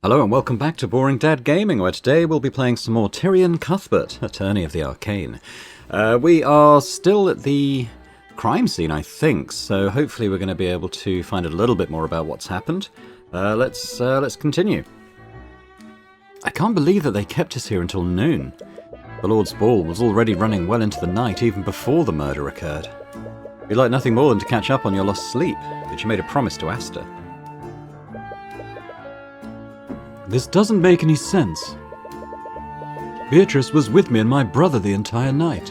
Hello and welcome back to Boring Dad Gaming, where today we'll be playing some more Tyrion Cuthbert, Attorney of the Arcane. We are still at the crime scene, I think, so hopefully we're going to be able to find a little bit more about what's happened. Let's continue. I can't believe that they kept us here until noon. The Lord's Ball was already running well into the night, even before the murder occurred. You'd like nothing more than to catch up on your lost sleep, but you made a promise to Asta. This doesn't make any sense. Beatrice was with me and my brother the entire night.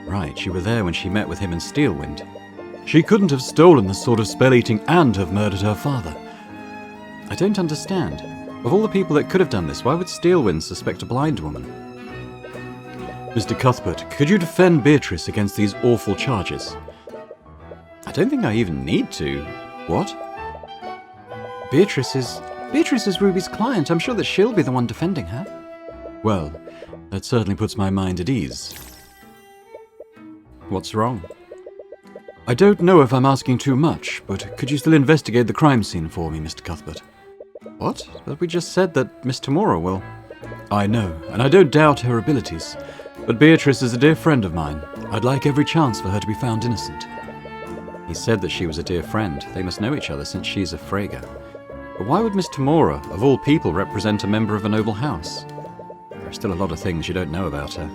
Right, you were there when she met with him in Steelwind. She couldn't have stolen this sort of spell-eating and have murdered her father. I don't understand. Of all the people that could have done this, why would Steelwind suspect a blind woman? Mr. Cuthbert, could you defend Beatrice against these awful charges? I don't think I even need to. What? Beatrice is Ruby's client. I'm sure that she'll be the one defending her. Well, that certainly puts my mind at ease. What's wrong? I don't know if I'm asking too much, but could you still investigate the crime scene for me, Mr. Cuthbert? What? But we just said that Miss Tamora will. I know, and I don't doubt her abilities. But Beatrice is a dear friend of mine. I'd like every chance for her to be found innocent. He said that she was a dear friend. They must know each other since she's a Frege. But why would Miss Tamora, of all people, represent a member of a noble house? There are still a lot of things you don't know about her.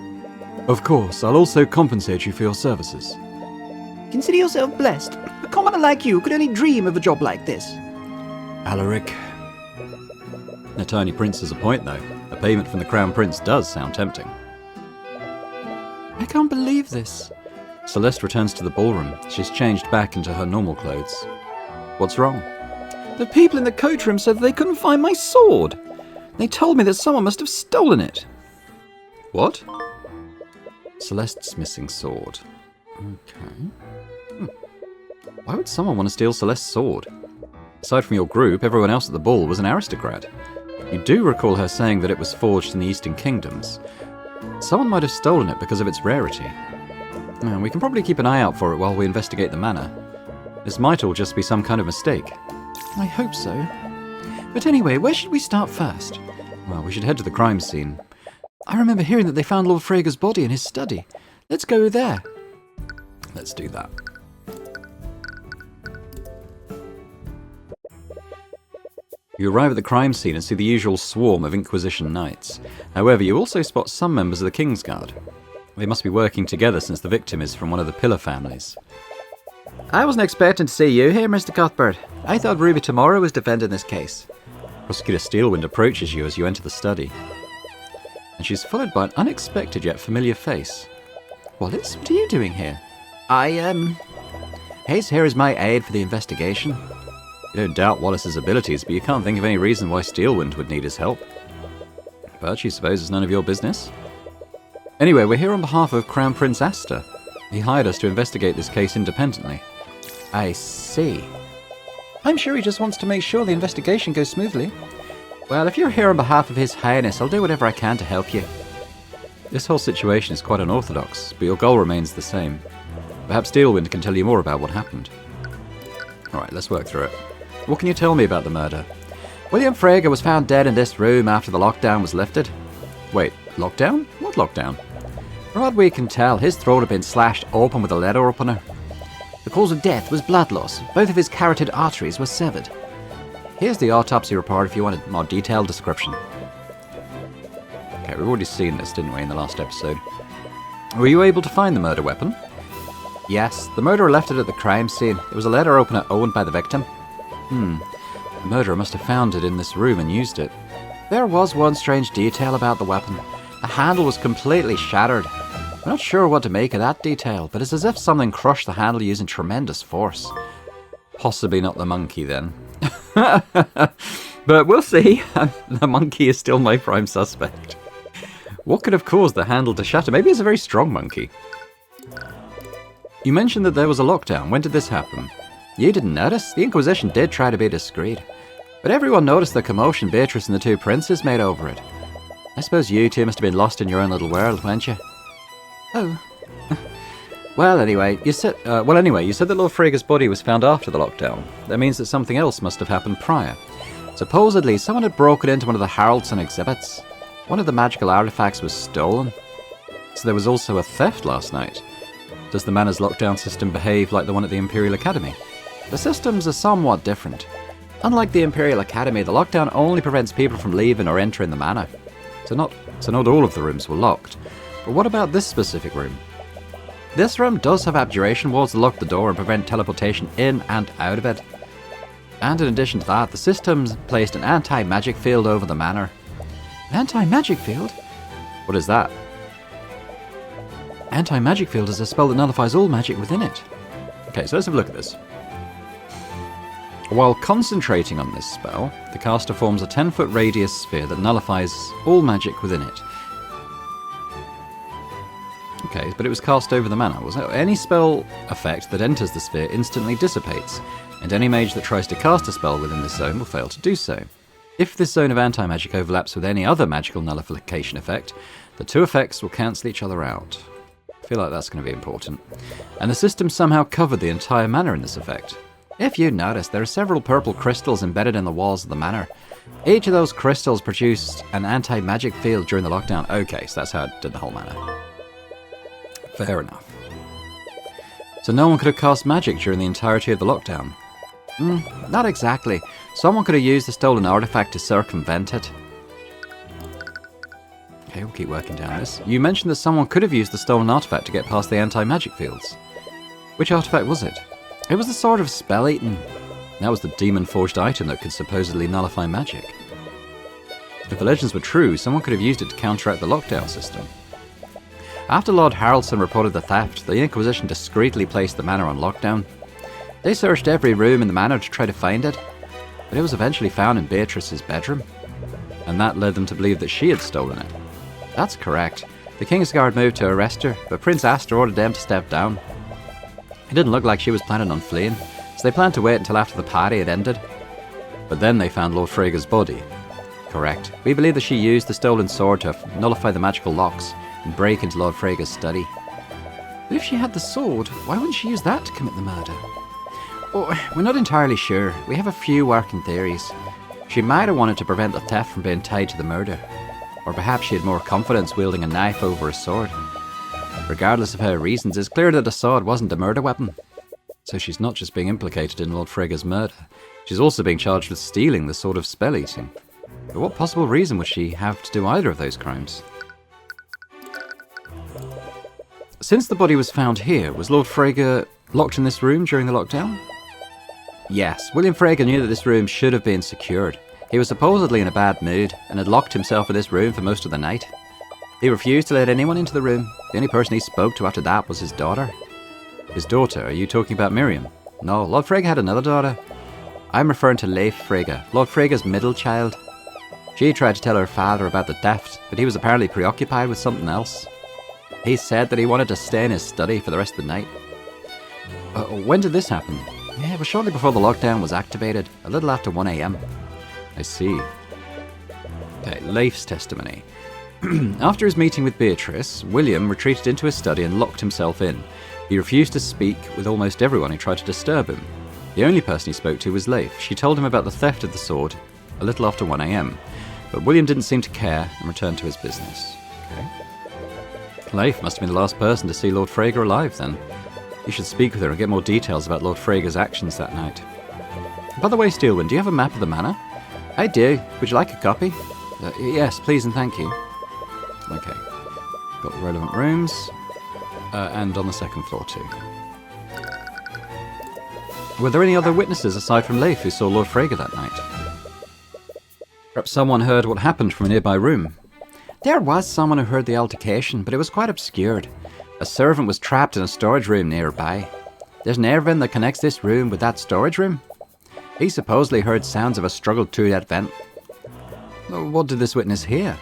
Of course, I'll also compensate you for your services. Consider yourself blessed. A commoner like you could only dream of a job like this. Alaric. The tiny prince has a point, though. A payment from the Crown Prince does sound tempting. I can't believe this. Celeste returns to the ballroom. She's changed back into her normal clothes. What's wrong? The people in the coach room said that they couldn't find my sword. They told me that someone must have stolen it. What? Celeste's missing sword. Okay. Why would someone want to steal Celeste's sword? Aside from your group, everyone else at the ball was an aristocrat. You do recall her saying that it was forged in the Eastern Kingdoms. Someone might have stolen it because of its rarity. We can probably keep an eye out for it while we investigate the manor. This might all just be some kind of mistake. I hope so. But anyway, where should we start first? Well, we should head to the crime scene. I remember hearing that they found Lord Frege's body in his study. Let's go there. Let's do that. You arrive at the crime scene and see the usual swarm of Inquisition knights. However, you also spot some members of the Kingsguard. They must be working together since the victim is from one of the Pillar families. I wasn't expecting to see you here, Mr. Cuthbert. I thought Ruby Tamora was defending this case. Prosecutor Steelwind approaches you as you enter the study. And she's followed by an unexpected yet familiar face. Wallace, what are you doing here? Hayes here is my aide for the investigation. You don't doubt Wallace's abilities, but you can't think of any reason why Steelwind would need his help. But you suppose it's none of your business? Anyway, we're here on behalf of Crown Prince Asta. He hired us to investigate this case independently. I see. I'm sure he just wants to make sure the investigation goes smoothly. Well, if you're here on behalf of His Highness, I'll do whatever I can to help you. This whole situation is quite unorthodox, but your goal remains the same. Perhaps Steelwind can tell you more about what happened. Alright, let's work through it. What can you tell me about the murder? William Frege was found dead in this room after the lockdown was lifted. Wait, lockdown? What lockdown? From what we can tell, his throat had been slashed open with a letter opener. The cause of death was blood loss. Both of his carotid arteries were severed. Here's the autopsy report if you want a more detailed description. Okay, we've already seen this, didn't we, in the last episode? Were you able to find the murder weapon? Yes, the murderer left it at the crime scene. It was a letter opener owned by the victim. The murderer must have found it in this room and used it. There was one strange detail about the weapon. The handle was completely shattered. I'm not sure what to make of that detail, but it's as if something crushed the handle using tremendous force. Possibly not the monkey, then. But we'll see. The monkey is still my prime suspect. What could have caused the handle to shatter? Maybe it's a very strong monkey. You mentioned that there was a lockdown. When did this happen? You didn't notice? The Inquisition did try to be discreet. But everyone noticed the commotion Beatrice and the two princes made over it. I suppose you two must have been lost in your own little world, weren't you? Oh. Well, anyway, you said that Lord Frege's body was found after the lockdown. That means that something else must have happened prior. Supposedly, someone had broken into one of the Haraldson exhibits. One of the magical artifacts was stolen. So there was also a theft last night. Does the manor's lockdown system behave like the one at the Imperial Academy? The systems are somewhat different. Unlike the Imperial Academy, the lockdown only prevents people from leaving or entering the manor. So not all of the rooms were locked. But what about this specific room? This room does have abjuration walls that lock the door and prevent teleportation in and out of it. And in addition to that, the systems placed an anti-magic field over the manor. An anti-magic field? What is that? Anti-magic field is a spell that nullifies all magic within it. Okay, so let's have a look at this. While concentrating on this spell, the caster forms a 10-foot radius sphere that nullifies all magic within it. Okay, but it was cast over the manor, was it? Any spell effect that enters the sphere instantly dissipates, and any mage that tries to cast a spell within this zone will fail to do so. If this zone of anti-magic overlaps with any other magical nullification effect, the two effects will cancel each other out. I feel like that's going to be important. And the system somehow covered the entire manor in this effect. If you notice, there are several purple crystals embedded in the walls of the manor. Each of those crystals produced an anti-magic field during the lockdown. Okay, so that's how it did the whole manor. Fair enough. So no one could have cast magic during the entirety of the lockdown? Not exactly. Someone could have used the stolen artifact to circumvent it. Okay, we'll keep working down this. You mentioned that someone could have used the stolen artifact to get past the anti-magic fields. Which artifact was it? It was the Sword of Spell-Eaten. That was the demon-forged item that could supposedly nullify magic. If the legends were true, someone could have used it to counteract the lockdown system. After Lord Haraldson reported the theft, the Inquisition discreetly placed the manor on lockdown. They searched every room in the manor to try to find it, but it was eventually found in Beatrice's bedroom, and that led them to believe that she had stolen it. That's correct. The Kingsguard moved to arrest her, but Prince Astor ordered them to step down. It didn't look like she was planning on fleeing, so they planned to wait until after the party had ended. But then they found Lord Freyga's body. Correct. We believe that she used the stolen sword to nullify the magical locks and break into Lord Freyga's study. But if she had the sword, why wouldn't she use that to commit the murder? Oh, we're not entirely sure. We have a few working theories. She might have wanted to prevent the theft from being tied to the murder. Or perhaps she had more confidence wielding a knife over a sword. Regardless of her reasons, it's clear that the sword wasn't a murder weapon. So she's not just being implicated in Lord Freyga's murder, she's also being charged with stealing the Sword of Spell-Eating. But what possible reason would she have to do either of those crimes? Since the body was found here, was Lord Freyga locked in this room during the lockdown? Yes, William Freyga knew that this room should have been secured. He was supposedly in a bad mood and had locked himself in this room for most of the night. He refused to let anyone into the room. The only person he spoke to after that was his daughter. His daughter? Are you talking about Miriam? No, Lord Freyga had another daughter. I'm referring to Leif Freyga, Lord Freyga's middle child. She tried to tell her father about the theft, but he was apparently preoccupied with something else. He said that he wanted to stay in his study for the rest of the night. When did this happen? Yeah, it was shortly before the lockdown was activated, a little after 1 AM. I see. Okay, Leif's testimony. After his meeting with Beatrice, William retreated into his study and locked himself in. He refused to speak with almost everyone who tried to disturb him. The only person he spoke to was Leif. She told him about the theft of the sword a little after 1 AM, but William didn't seem to care and returned to his business. Okay. Leif must have been the last person to see Lord Freyga alive then. You should speak with her and get more details about Lord Freyga's actions that night. By the way, Steelwind, do you have a map of the manor? I do. Would you like a copy? Yes, please and thank you. Okay. Got the relevant rooms. And on the second floor too. Were there any other witnesses aside from Leif who saw Lord Freyga that night? Perhaps someone heard what happened from a nearby room. There was someone who heard the altercation, but it was quite obscured. A servant was trapped in a storage room nearby. There's an air vent that connects this room with that storage room. He supposedly heard sounds of a struggle through that vent. What did this witness hear?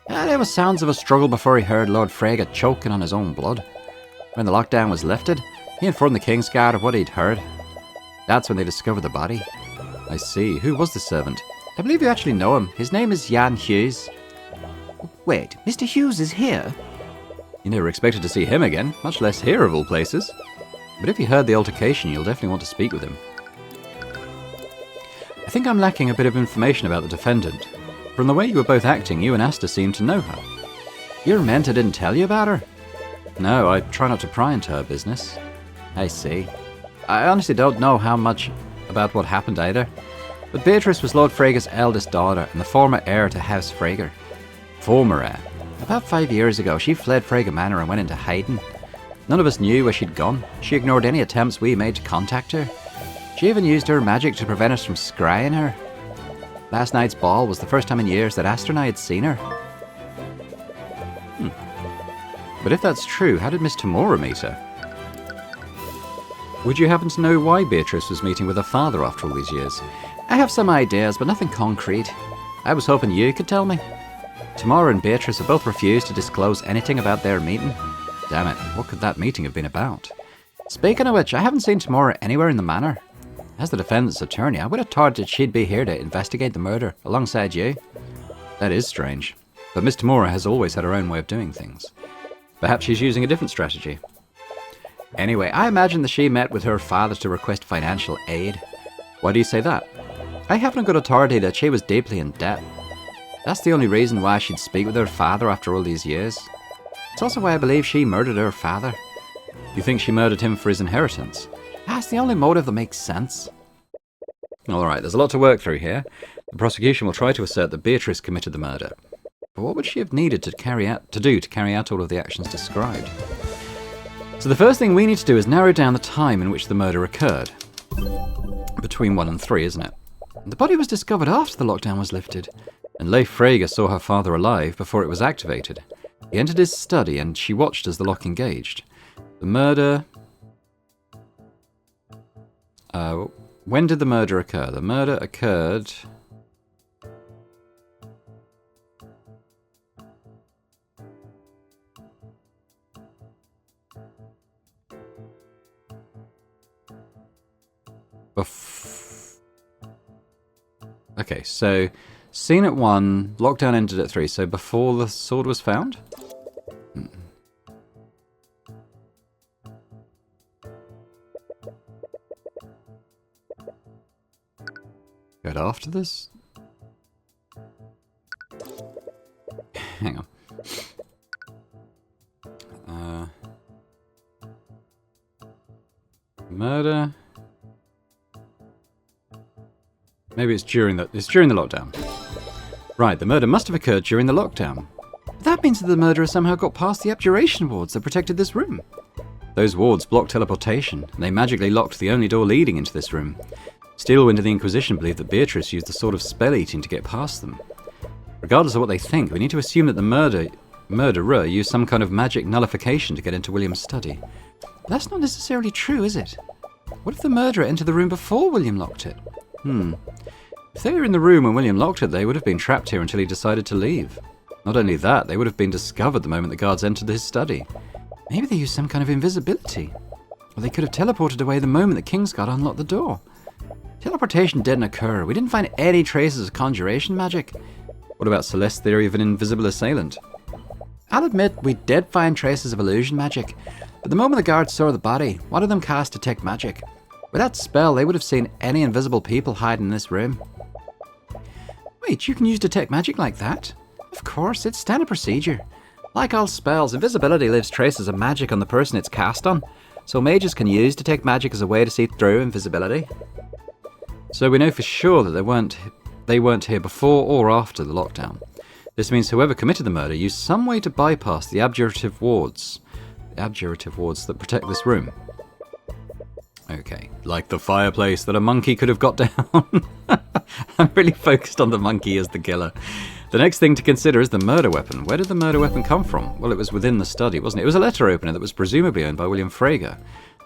There were sounds of a struggle before he heard Lord Freyga choking on his own blood. When the lockdown was lifted, he informed the Kingsguard of what he'd heard. That's when they discovered the body. I see. Who was the servant? I believe you actually know him. His name is Jan Hughes. Wait, Mr. Hughes is here? You never expected to see him again, much less here of all places. But if you heard the altercation, you'll definitely want to speak with him. I think I'm lacking a bit of information about the defendant. From the way you were both acting, you and Asta seem to know her. Your mentor didn't tell you about her? No, I try not to pry into her business. I see. I honestly don't know how much about what happened either. But Beatrice was Lord Freyga's eldest daughter and the former heir to House Freyger. Former heir? About 5 years ago, she fled Freyga Manor and went into hiding. None of us knew where she'd gone. She ignored any attempts we made to contact her. She even used her magic to prevent us from scrying her. Last night's ball was the first time in years that Asta and I had seen her. But if that's true, how did Miss Tamora meet her? Would you happen to know why Beatrice was meeting with her father after all these years? I have some ideas, but nothing concrete. I was hoping you could tell me. Tamara and Beatrice have both refused to disclose anything about their meeting. Damn it, what could that meeting have been about? Speaking of which, I haven't seen Tamara anywhere in the manor. As the defendant's attorney, I would have thought that she'd be here to investigate the murder alongside you. That is strange. But Miss Tamora has always had her own way of doing things. Perhaps she's using a different strategy. Anyway, I imagine that she met with her father to request financial aid. Why do you say that? I have no good authority that she was deeply in debt. That's the only reason why she'd speak with her father after all these years. It's also why I believe she murdered her father. You think she murdered him for his inheritance? That's the only motive that makes sense. Alright, there's a lot to work through here. The prosecution will try to assert that Beatrice committed the murder. But what would she have needed to carry out all of the actions described? So the first thing we need to do is narrow down the time in which the murder occurred. Between 1 and 3, isn't it? The body was discovered after the lockdown was lifted. And Leif Freyga saw her father alive before it was activated. He entered his study and she watched as the lock engaged. The murder... when did the murder occur? The murder occurred... Okay, so scene at 1, lockdown ended at 3, so before the sword was found? Good after this? Hang on. Murder... Maybe it's during the lockdown. Right, the murder must have occurred during the lockdown. That means that the murderer somehow got past the abjuration wards that protected this room. Those wards blocked teleportation, and they magically locked the only door leading into this room. Steelwind and the Inquisition believe that Beatrice used the sort of spell-eating to get past them. Regardless of what they think, we need to assume that the murderer used some kind of magic nullification to get into William's study. That's not necessarily true, is it? What if the murderer entered the room before William locked it? If they were in the room when William locked it, they would have been trapped here until he decided to leave. Not only that, they would have been discovered the moment the guards entered his study. Maybe they used some kind of invisibility. Or they could have teleported away the moment the Kingsguard unlocked the door. Teleportation didn't occur. We didn't find any traces of conjuration magic. What about Celeste's theory of an invisible assailant? I'll admit we did find traces of illusion magic, but the moment the guards saw the body, one of them cast Detect Magic. With that spell, they would have seen any invisible people hiding in this room. Wait, you can use Detect Magic like that? Of course, it's standard procedure. Like all spells, invisibility leaves traces of magic on the person it's cast on, so mages can use Detect Magic as a way to see through invisibility. So we know for sure that they weren't here before or after the lockdown. This means whoever committed the murder used some way to bypass the abjurative wards that protect this room. Okay, like the fireplace that a monkey could have got down. I'm really focused on the monkey as the killer. The next thing to consider is the murder weapon. Where did the murder weapon come from? Well, it was within the study, wasn't it? It was a letter opener that was presumably owned by William Freyga.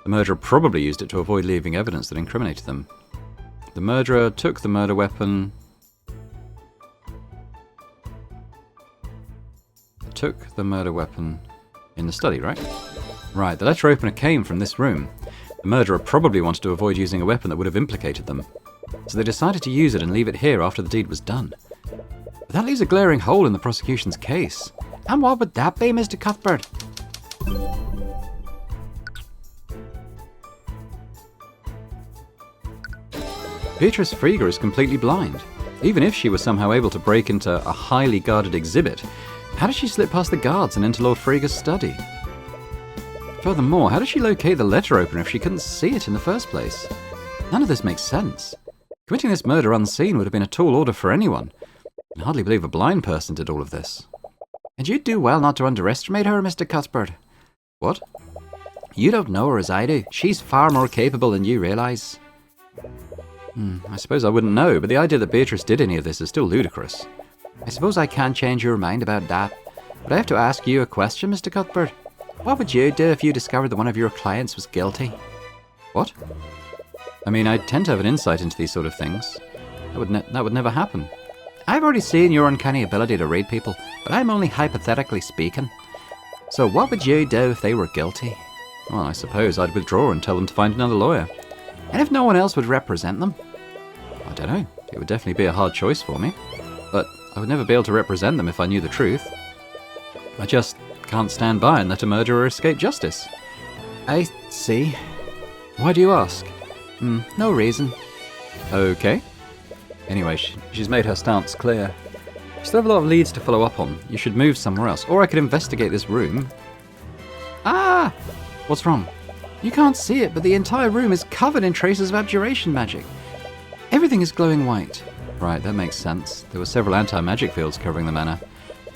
The murderer probably used it to avoid leaving evidence that incriminated them. The murderer took the murder weapon... in the study, right? Right, the letter opener came from this room. The murderer probably wanted to avoid using a weapon that would have implicated them. So they decided to use it and leave it here after the deed was done. But that leaves a glaring hole in the prosecution's case. And what would that be, Mr. Cuthbert? Beatrice Frieger is completely blind. Even if she was somehow able to break into a highly guarded exhibit, how did she slip past the guards and into Lord Frieger's study? Furthermore, how did she locate the letter opener if she couldn't see it in the first place? None of this makes sense. Committing this murder unseen would have been a tall order for anyone. I can hardly believe a blind person did all of this. And you'd do well not to underestimate her, Mr. Cuthbert. What? You don't know her as I do. She's far more capable than you realise. I suppose I wouldn't know, but the idea that Beatrice did any of this is still ludicrous. I suppose I can change your mind about that, but I have to ask you a question, Mr. Cuthbert. What would you do if you discovered that one of your clients was guilty? What? I mean, I tend to have an insight into these sort of things. That would never happen. I've already seen your uncanny ability to read people, but I'm only hypothetically speaking. So what would you do if they were guilty? Well, I suppose I'd withdraw and tell them to find another lawyer. And if no one else would represent them? I don't know. It would definitely be a hard choice for me. But I would never be able to represent them if I knew the truth. I just can't stand by and let a murderer escape justice. I see. Why do you ask? No reason. Okay. Anyway, she's made her stance clear. You still have a lot of leads to follow up on. You should move somewhere else. Or I could investigate this room. Ah! What's wrong? You can't see it, but the entire room is covered in traces of abjuration magic. Everything is glowing white. Right, that makes sense. There were several anti-magic fields covering the manor.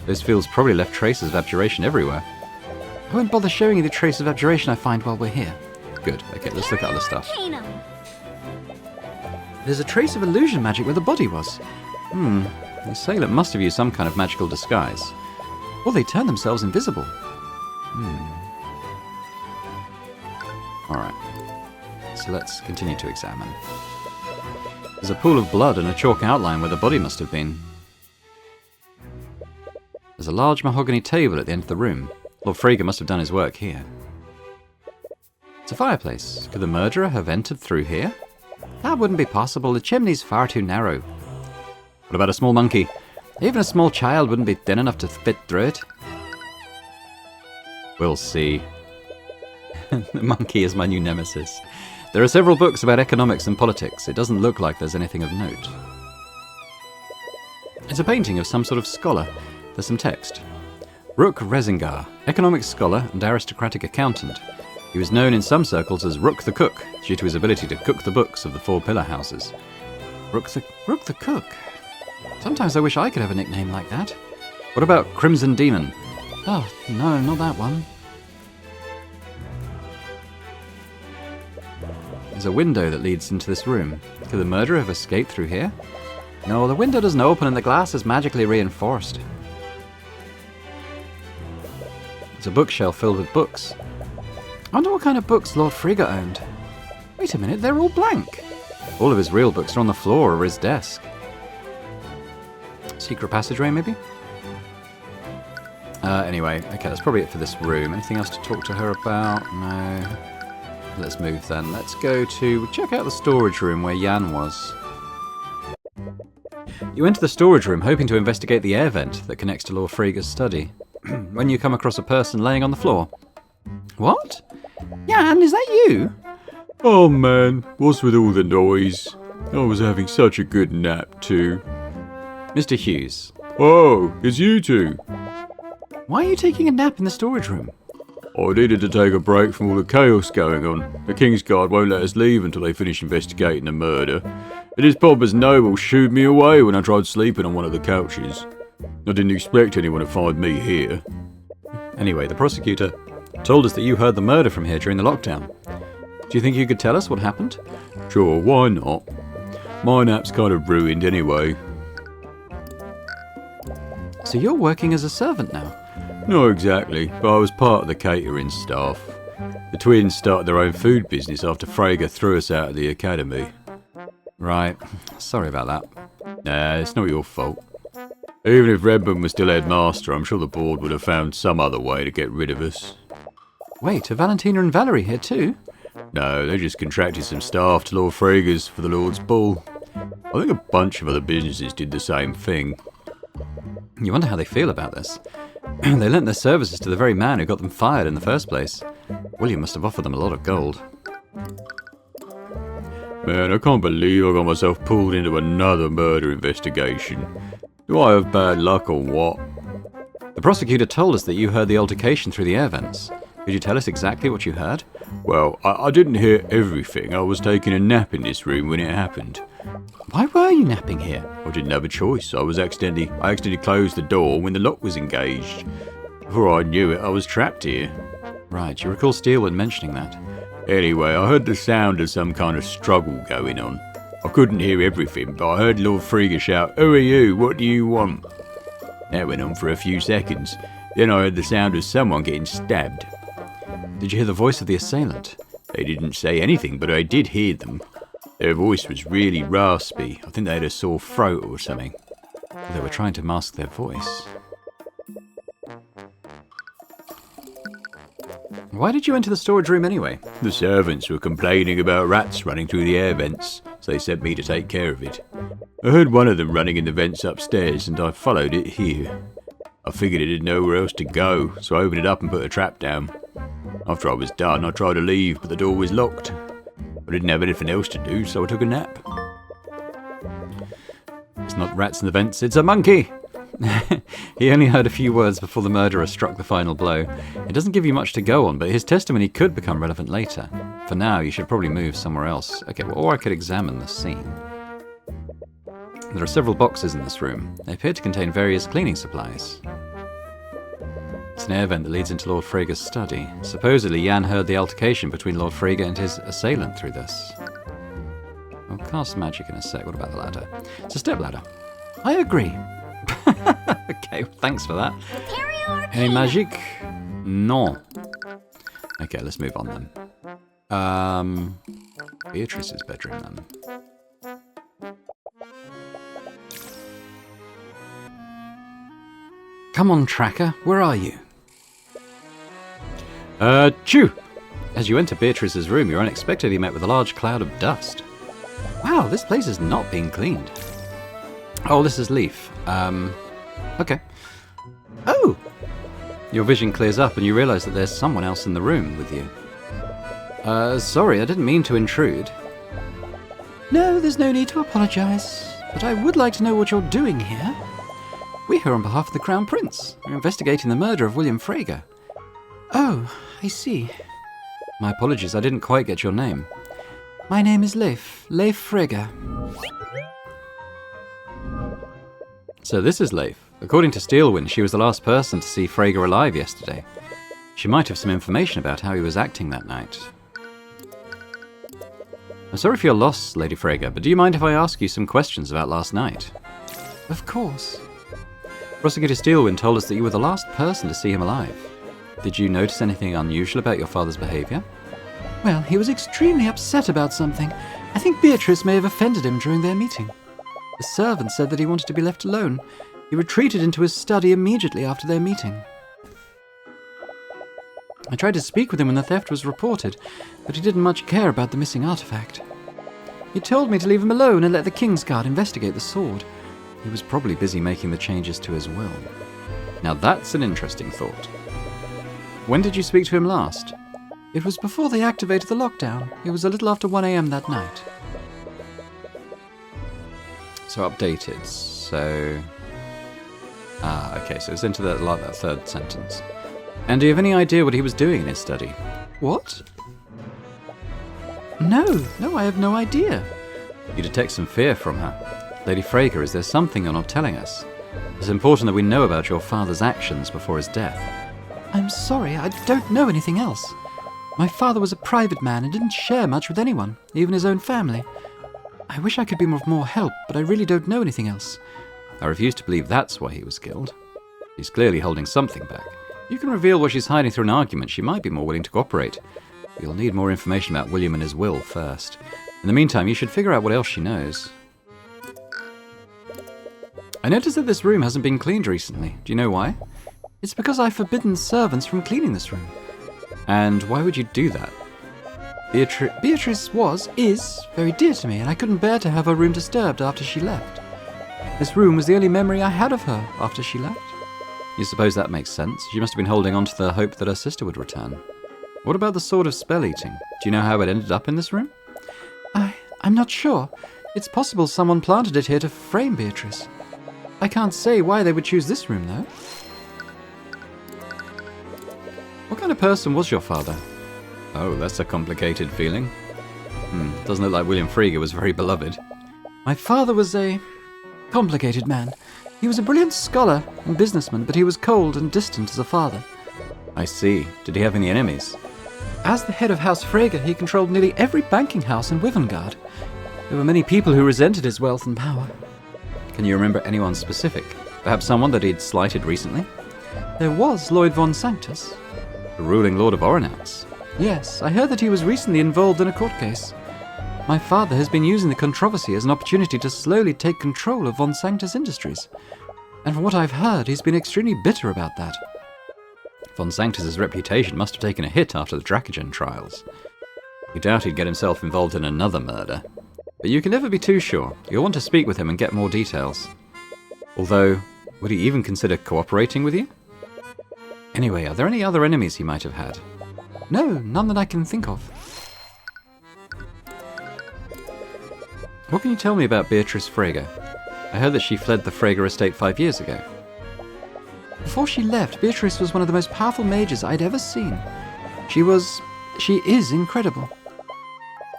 Those fields probably left traces of abjuration everywhere. I won't bother showing you the traces of abjuration I find while we're here. Good. Okay, let's look at other stuff. There's a trace of illusion magic where the body was. The assailant must have used some kind of magical disguise. Or they turned themselves invisible. Alright. So let's continue to examine. There's a pool of blood and a chalk outline where the body must have been. There's a large mahogany table at the end of the room. Lord Frieger must have done his work here. It's a fireplace. Could the murderer have entered through here? That wouldn't be possible. The chimney's far too narrow. What about a small monkey? Even a small child wouldn't be thin enough to fit through it. We'll see. The monkey is my new nemesis. There are several books about economics and politics. It doesn't look like there's anything of note. It's a painting of some sort of scholar. There's some text. Rook Rezingar, economics scholar and aristocratic accountant. He was known in some circles as Rook the Cook, due to his ability to cook the books of the Four Pillar Houses. Rook the Cook? Sometimes I wish I could have a nickname like that. What about Crimson Demon? Oh, no, not that one. There's a window that leads into this room. Could the murderer have escaped through here? No, the window doesn't open and the glass is magically reinforced. There's a bookshelf filled with books. I wonder what kind of books Lord Frieger owned. Wait a minute, they're all blank. All of his real books are on the floor or his desk. Secret passageway, maybe? Anyway, okay, that's probably it for this room. Anything else to talk to her about? No. Let's move then. Let's go to check out the storage room where Jan was. You enter the storage room hoping to investigate the air vent that connects to Lord Frieger's study. When you come across a person laying on the floor. What? Jan, is that you? Oh man, what's with all the noise? I was having such a good nap too. Mr. Hughes. Oh, it's you two. Why are you taking a nap in the storage room? I needed to take a break from all the chaos going on. The King's Guard won't let us leave until they finish investigating the murder. And his pompous noble shooed me away when I tried sleeping on one of the couches. I didn't expect anyone to find me here. Anyway, the prosecutor told us that you heard the murder from here during the lockdown. Do you think you could tell us what happened? Sure, why not? My nap's kind of ruined anyway. So you're working as a servant now? Not exactly, but I was part of the catering staff. The twins started their own food business after Frieger threw us out of the academy. Right. Sorry about that. Nah, it's not your fault. Even if Redmond was still headmaster, I'm sure the board would have found some other way to get rid of us. Wait, are Valentina and Valerie here too? No, they just contracted some staff to Lord Frieger's for the Lord's Ball. I think a bunch of other businesses did the same thing. You wonder how they feel about this. They lent their services to the very man who got them fired in the first place. William must have offered them a lot of gold. Man, I can't believe I got myself pulled into another murder investigation. Do I have bad luck or what? The prosecutor told us that you heard the altercation through the air vents. Could you tell us exactly what you heard? Well, I didn't hear everything. I was taking a nap in this room when it happened. Why were you napping here? I didn't have a choice. I accidentally closed the door when the lock was engaged. Before I knew it, I was trapped here. Right, you recall Steelwood mentioning that. Anyway, I heard the sound of some kind of struggle going on. I couldn't hear everything, but I heard Lord Frigga shout, "Who are you? What do you want?" That went on for a few seconds. Then I heard the sound of someone getting stabbed. Did you hear the voice of the assailant? They didn't say anything, but I did hear them. Their voice was really raspy. I think they had a sore throat or something. Well, they were trying to mask their voice. Why did you enter the storage room anyway? The servants were complaining about rats running through the air vents, so they sent me to take care of it. I heard one of them running in the vents upstairs, and I followed it here. I figured it had nowhere else to go, so I opened it up and put a trap down. After I was done, I tried to leave, but the door was locked. I didn't have anything else to do, so I took a nap. It's not rats in the vents, it's a monkey! He only heard a few words before the murderer struck the final blow. It doesn't give you much to go on, but his testimony could become relevant later. For now, you should probably move somewhere else. Okay, well, or I could examine the scene. There are several boxes in this room. They appear to contain various cleaning supplies. It's an air vent that leads into Lord Frigga's study. Supposedly, Jan heard the altercation between Lord Frigga and his assailant through this. I'll cast magic in a sec. What about the ladder? It's a step ladder. I agree. Okay, thanks for that. Any magic? No. Okay, let's move on then. Beatrice's bedroom then. Come on, Tracker, where are you? Chew! As you enter Beatrice's room, you're unexpectedly met with a large cloud of dust. Wow, this place is not being cleaned. Oh, this is Leaf. Okay. Oh! Your vision clears up and you realise that there's someone else in the room with you. Sorry, I didn't mean to intrude. No, there's no need to apologise, but I would like to know what you're doing here. We're here on behalf of the Crown Prince. We're investigating the murder of William Frigga. Oh, I see. My apologies, I didn't quite get your name. My name is Leif Frigga. So this is Leif. According to Steelwind, she was the last person to see Frigga alive yesterday. She might have some information about how he was acting that night. I'm sorry for your loss, Lady Frigga, but do you mind if I ask you some questions about last night? Of course. Prosecutor Steelwind told us that you were the last person to see him alive. Did you notice anything unusual about your father's behaviour? Well, he was extremely upset about something. I think Beatrice may have offended him during their meeting. The servant said that he wanted to be left alone. He retreated into his study immediately after their meeting. I tried to speak with him when the theft was reported, but he didn't much care about the missing artifact. He told me to leave him alone and let the Kingsguard investigate the sword. He was probably busy making the changes to his will. Now that's an interesting thought. When did you speak to him last? It was before they activated the lockdown. It was a little after 1 a.m. that night. So updated. So... okay, so it's into that third sentence. And do you have any idea what he was doing in his study? What? No, I have no idea. You detect some fear from her. Lady Frigga, is there something you're not telling us? It's important that we know about your father's actions before his death. I'm sorry, I don't know anything else. My father was a private man and didn't share much with anyone, even his own family. I wish I could be of more help, but I really don't know anything else. I refuse to believe that's why he was killed. She's clearly holding something back. You can reveal what she's hiding through an argument. She might be more willing to cooperate. You'll need more information about William and his will first. In the meantime, you should figure out what else she knows. I noticed that this room hasn't been cleaned recently. Do you know why? It's because I've forbidden servants from cleaning this room. And why would you do that? Beatrice is very dear to me, and I couldn't bear to have her room disturbed after she left. This room was the only memory I had of her after she left. You suppose that makes sense? She must have been holding on to the hope that her sister would return. What about the sword of spell eating? Do you know how it ended up in this room? I I'm not sure. It's possible someone planted it here to frame Beatrice. I can't say why they would choose this room, though. What kind of person was your father? Oh, that's a complicated feeling. Doesn't look like William Frege was very beloved. My father was a complicated man. He was a brilliant scholar and businessman, but he was cold and distant as a father. I see. Did he have any enemies? As the head of House Frege, he controlled nearly every banking house in Wivengard. There were many people who resented his wealth and power. Can you remember anyone specific? Perhaps someone that he'd slighted recently? There was Lloyd von Sanctus. The ruling Lord of Oronats. Yes, I heard that he was recently involved in a court case. My father has been using the controversy as an opportunity to slowly take control of von Sanctus Industries. And from what I've heard, he's been extremely bitter about that. Von Sanctus's reputation must have taken a hit after the Dracogen trials. You doubt he'd get himself involved in another murder. But you can never be too sure. You'll want to speak with him and get more details. Although, would he even consider cooperating with you? Anyway, are there any other enemies he might have had? No, none that I can think of. What can you tell me about Beatrice Frege? I heard that she fled the Frege estate 5 years ago. Before she left, Beatrice was one of the most powerful mages I'd ever seen. She is incredible.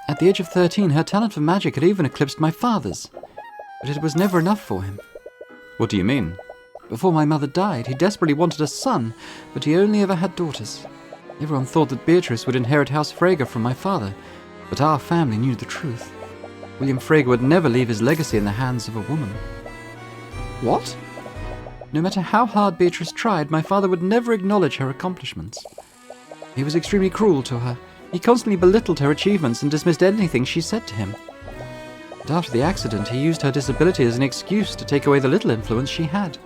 At the age of 13, her talent for magic had even eclipsed my father's. But it was never enough for him. What do you mean? Before my mother died, he desperately wanted a son, but he only ever had daughters. Everyone thought that Beatrice would inherit House Frege from my father, but our family knew the truth. William Frege would never leave his legacy in the hands of a woman. What? No matter how hard Beatrice tried, my father would never acknowledge her accomplishments. He was extremely cruel to her. He constantly belittled her achievements and dismissed anything she said to him. But after the accident, he used her disability as an excuse to take away the little influence she had.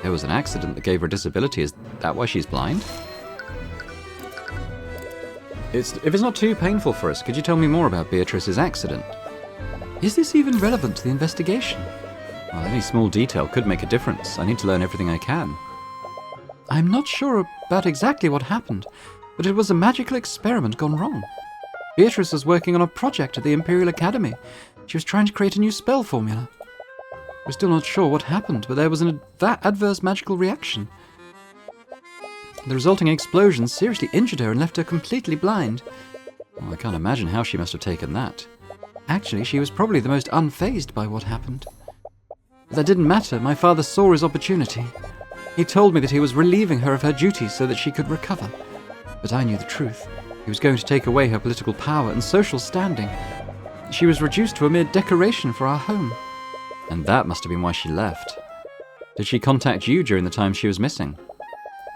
There was an accident that gave her disability. Is that why she's blind? If it's not too painful for us, could you tell me more about Beatrice's accident? Is this even relevant to the investigation? Well, any small detail could make a difference. I need to learn everything I can. I'm not sure about exactly what happened, but it was a magical experiment gone wrong. Beatrice was working on a project at the Imperial Academy. She was trying to create a new spell formula. We're still not sure what happened, but there was an adverse magical reaction. The resulting explosion seriously injured her and left her completely blind. Well, I can't imagine how she must have taken that. Actually, she was probably the most unfazed by what happened. But that didn't matter. My father saw his opportunity. He told me that he was relieving her of her duties so that she could recover. But I knew the truth. He was going to take away her political power and social standing. She was reduced to a mere decoration for our home. And that must have been why she left. Did she contact you during the time she was missing?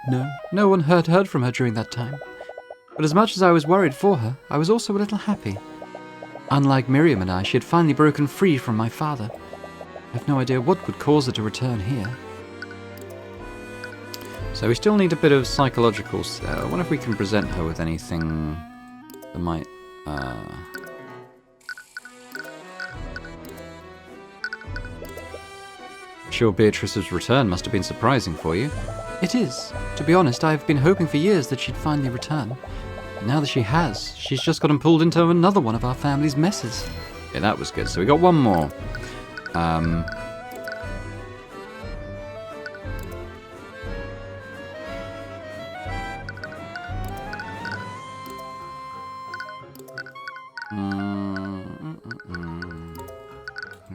No, no one had heard from her during that time. But as much as I was worried for her, I was also a little happy. Unlike Miriam and I, she had finally broken free from my father. I have no idea what would cause her to return here. So we still need a bit of psychological... I wonder if we can present her with anything that might... Sure, Beatrice's return must have been surprising for you. It is. To be honest, I've been hoping for years that she'd finally return. But now that she has, she's just gotten pulled into another one of our family's messes. Yeah, that was good. So we got one more.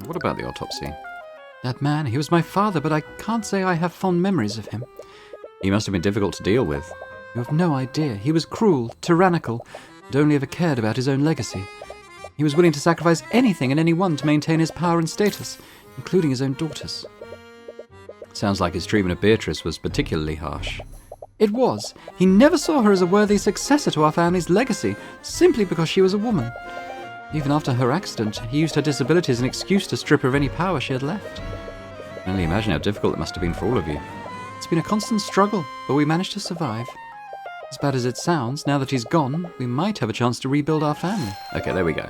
What about the autopsy? That man, he was my father, but I can't say I have fond memories of him. He must have been difficult to deal with. You have no idea. He was cruel, tyrannical, and only ever cared about his own legacy. He was willing to sacrifice anything and anyone to maintain his power and status, including his own daughters. Sounds like his treatment of Beatrice was particularly harsh. It was. He never saw her as a worthy successor to our family's legacy, simply because she was a woman. Even after her accident, he used her disability as an excuse to strip her of any power she had left. I can only imagine how difficult it must have been for all of you. It's been a constant struggle, but we managed to survive. As bad as it sounds, now that he's gone, we might have a chance to rebuild our family. Okay, there we go.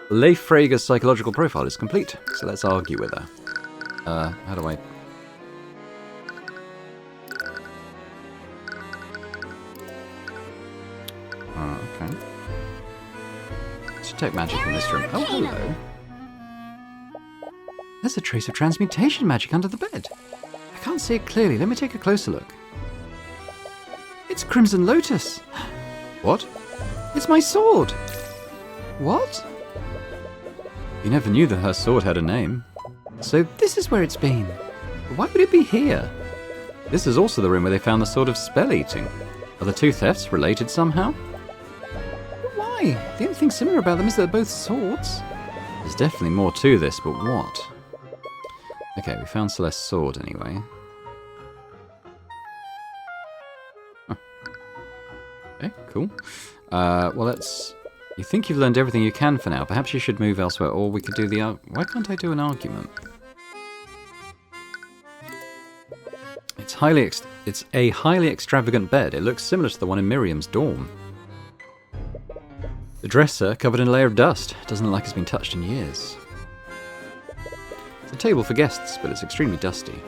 Leif Frege's psychological profile is complete, so let's argue with her. How do I... Okay. detect magic in this room. Oh, hello. There's a trace of transmutation magic under the bed. I can't see it clearly. Let me take a closer look. It's Crimson Lotus. What? It's my sword. What? You never knew that her sword had a name. So this is where it's been. Why would it be here? This is also the room where they found the sword of spell eating. Are the two thefts related somehow? Why? The only thing similar about them is they're both swords. There's definitely more to this, but what? Okay, we found Celeste's sword anyway. Huh. Okay, cool. Well, let's... You think you've learned everything you can for now. Perhaps you should move elsewhere, or we could do the... Why can't I do an argument? It's a highly extravagant bed. It looks similar to the one in Miriam's dorm. The dresser, covered in a layer of dust, doesn't look like it's been touched in years. It's a table for guests, but it's extremely dusty.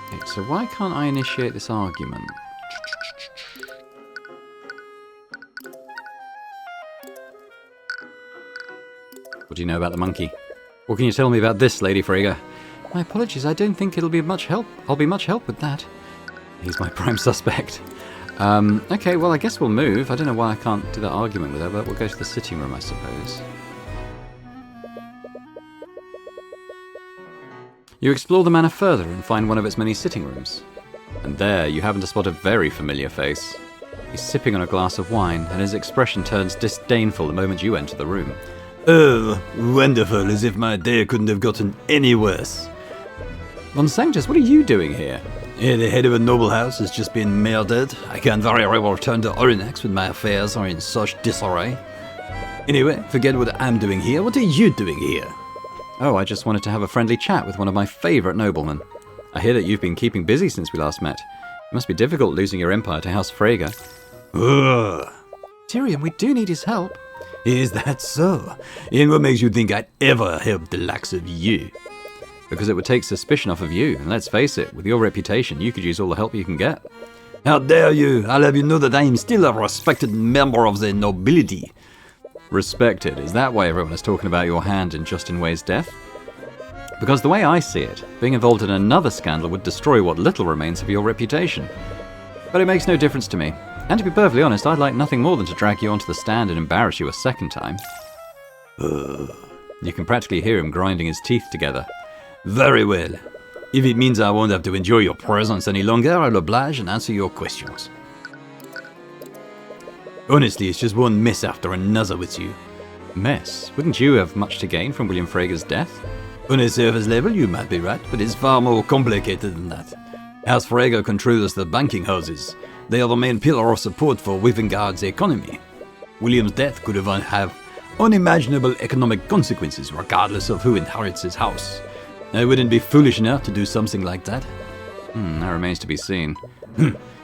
Okay, so why can't I initiate this argument? What do you know about the monkey? What can you tell me about this, Lady Freyga? My apologies, I don't think it'll be much help. I'll be much help with that. He's my prime suspect. Okay, well, I guess we'll move. I don't know why I can't do that argument with her, but we'll go to the sitting room, I suppose. You explore the manor further and find one of its many sitting rooms. And there, you happen to spot a very familiar face. He's sipping on a glass of wine, and his expression turns disdainful the moment you enter the room. Oh, wonderful, as if my day couldn't have gotten any worse. Von Sanctus, what are you doing here? Yeah, the head of a noble house has just been murdered. I can't very well return to Orinax when my affairs are in such disarray. Anyway, forget what I'm doing here. What are you doing here? Oh, I just wanted to have a friendly chat with one of my favourite noblemen. I hear that you've been keeping busy since we last met. It must be difficult losing your empire to House Freyga. Ugh. Tyrion, we do need his help. Is that so? And what makes you think I'd ever help the likes of you? Because it would take suspicion off of you, and let's face it, with your reputation, you could use all the help you can get. How dare you? I'll have you know that I am still a respected member of the nobility. Respected? Is that why everyone is talking about your hand in Justin Way's death? Because the way I see it, being involved in another scandal would destroy what little remains of your reputation. But it makes no difference to me. And to be perfectly honest, I'd like nothing more than to drag you onto the stand and embarrass you a second time. You can practically hear him grinding his teeth together. Very well. If it means I won't have to enjoy your presence any longer, I'll oblige and answer your questions. Honestly, it's just one mess after another with you. Mess? Wouldn't you have much to gain from William Freyga's death? On a surface level, you might be right, but it's far more complicated than that. House Freyga controls the banking houses. They are the main pillar of support for Wivengard's economy. William's death could have unimaginable economic consequences regardless of who inherits his house. I wouldn't be foolish enough to do something like that. That remains to be seen.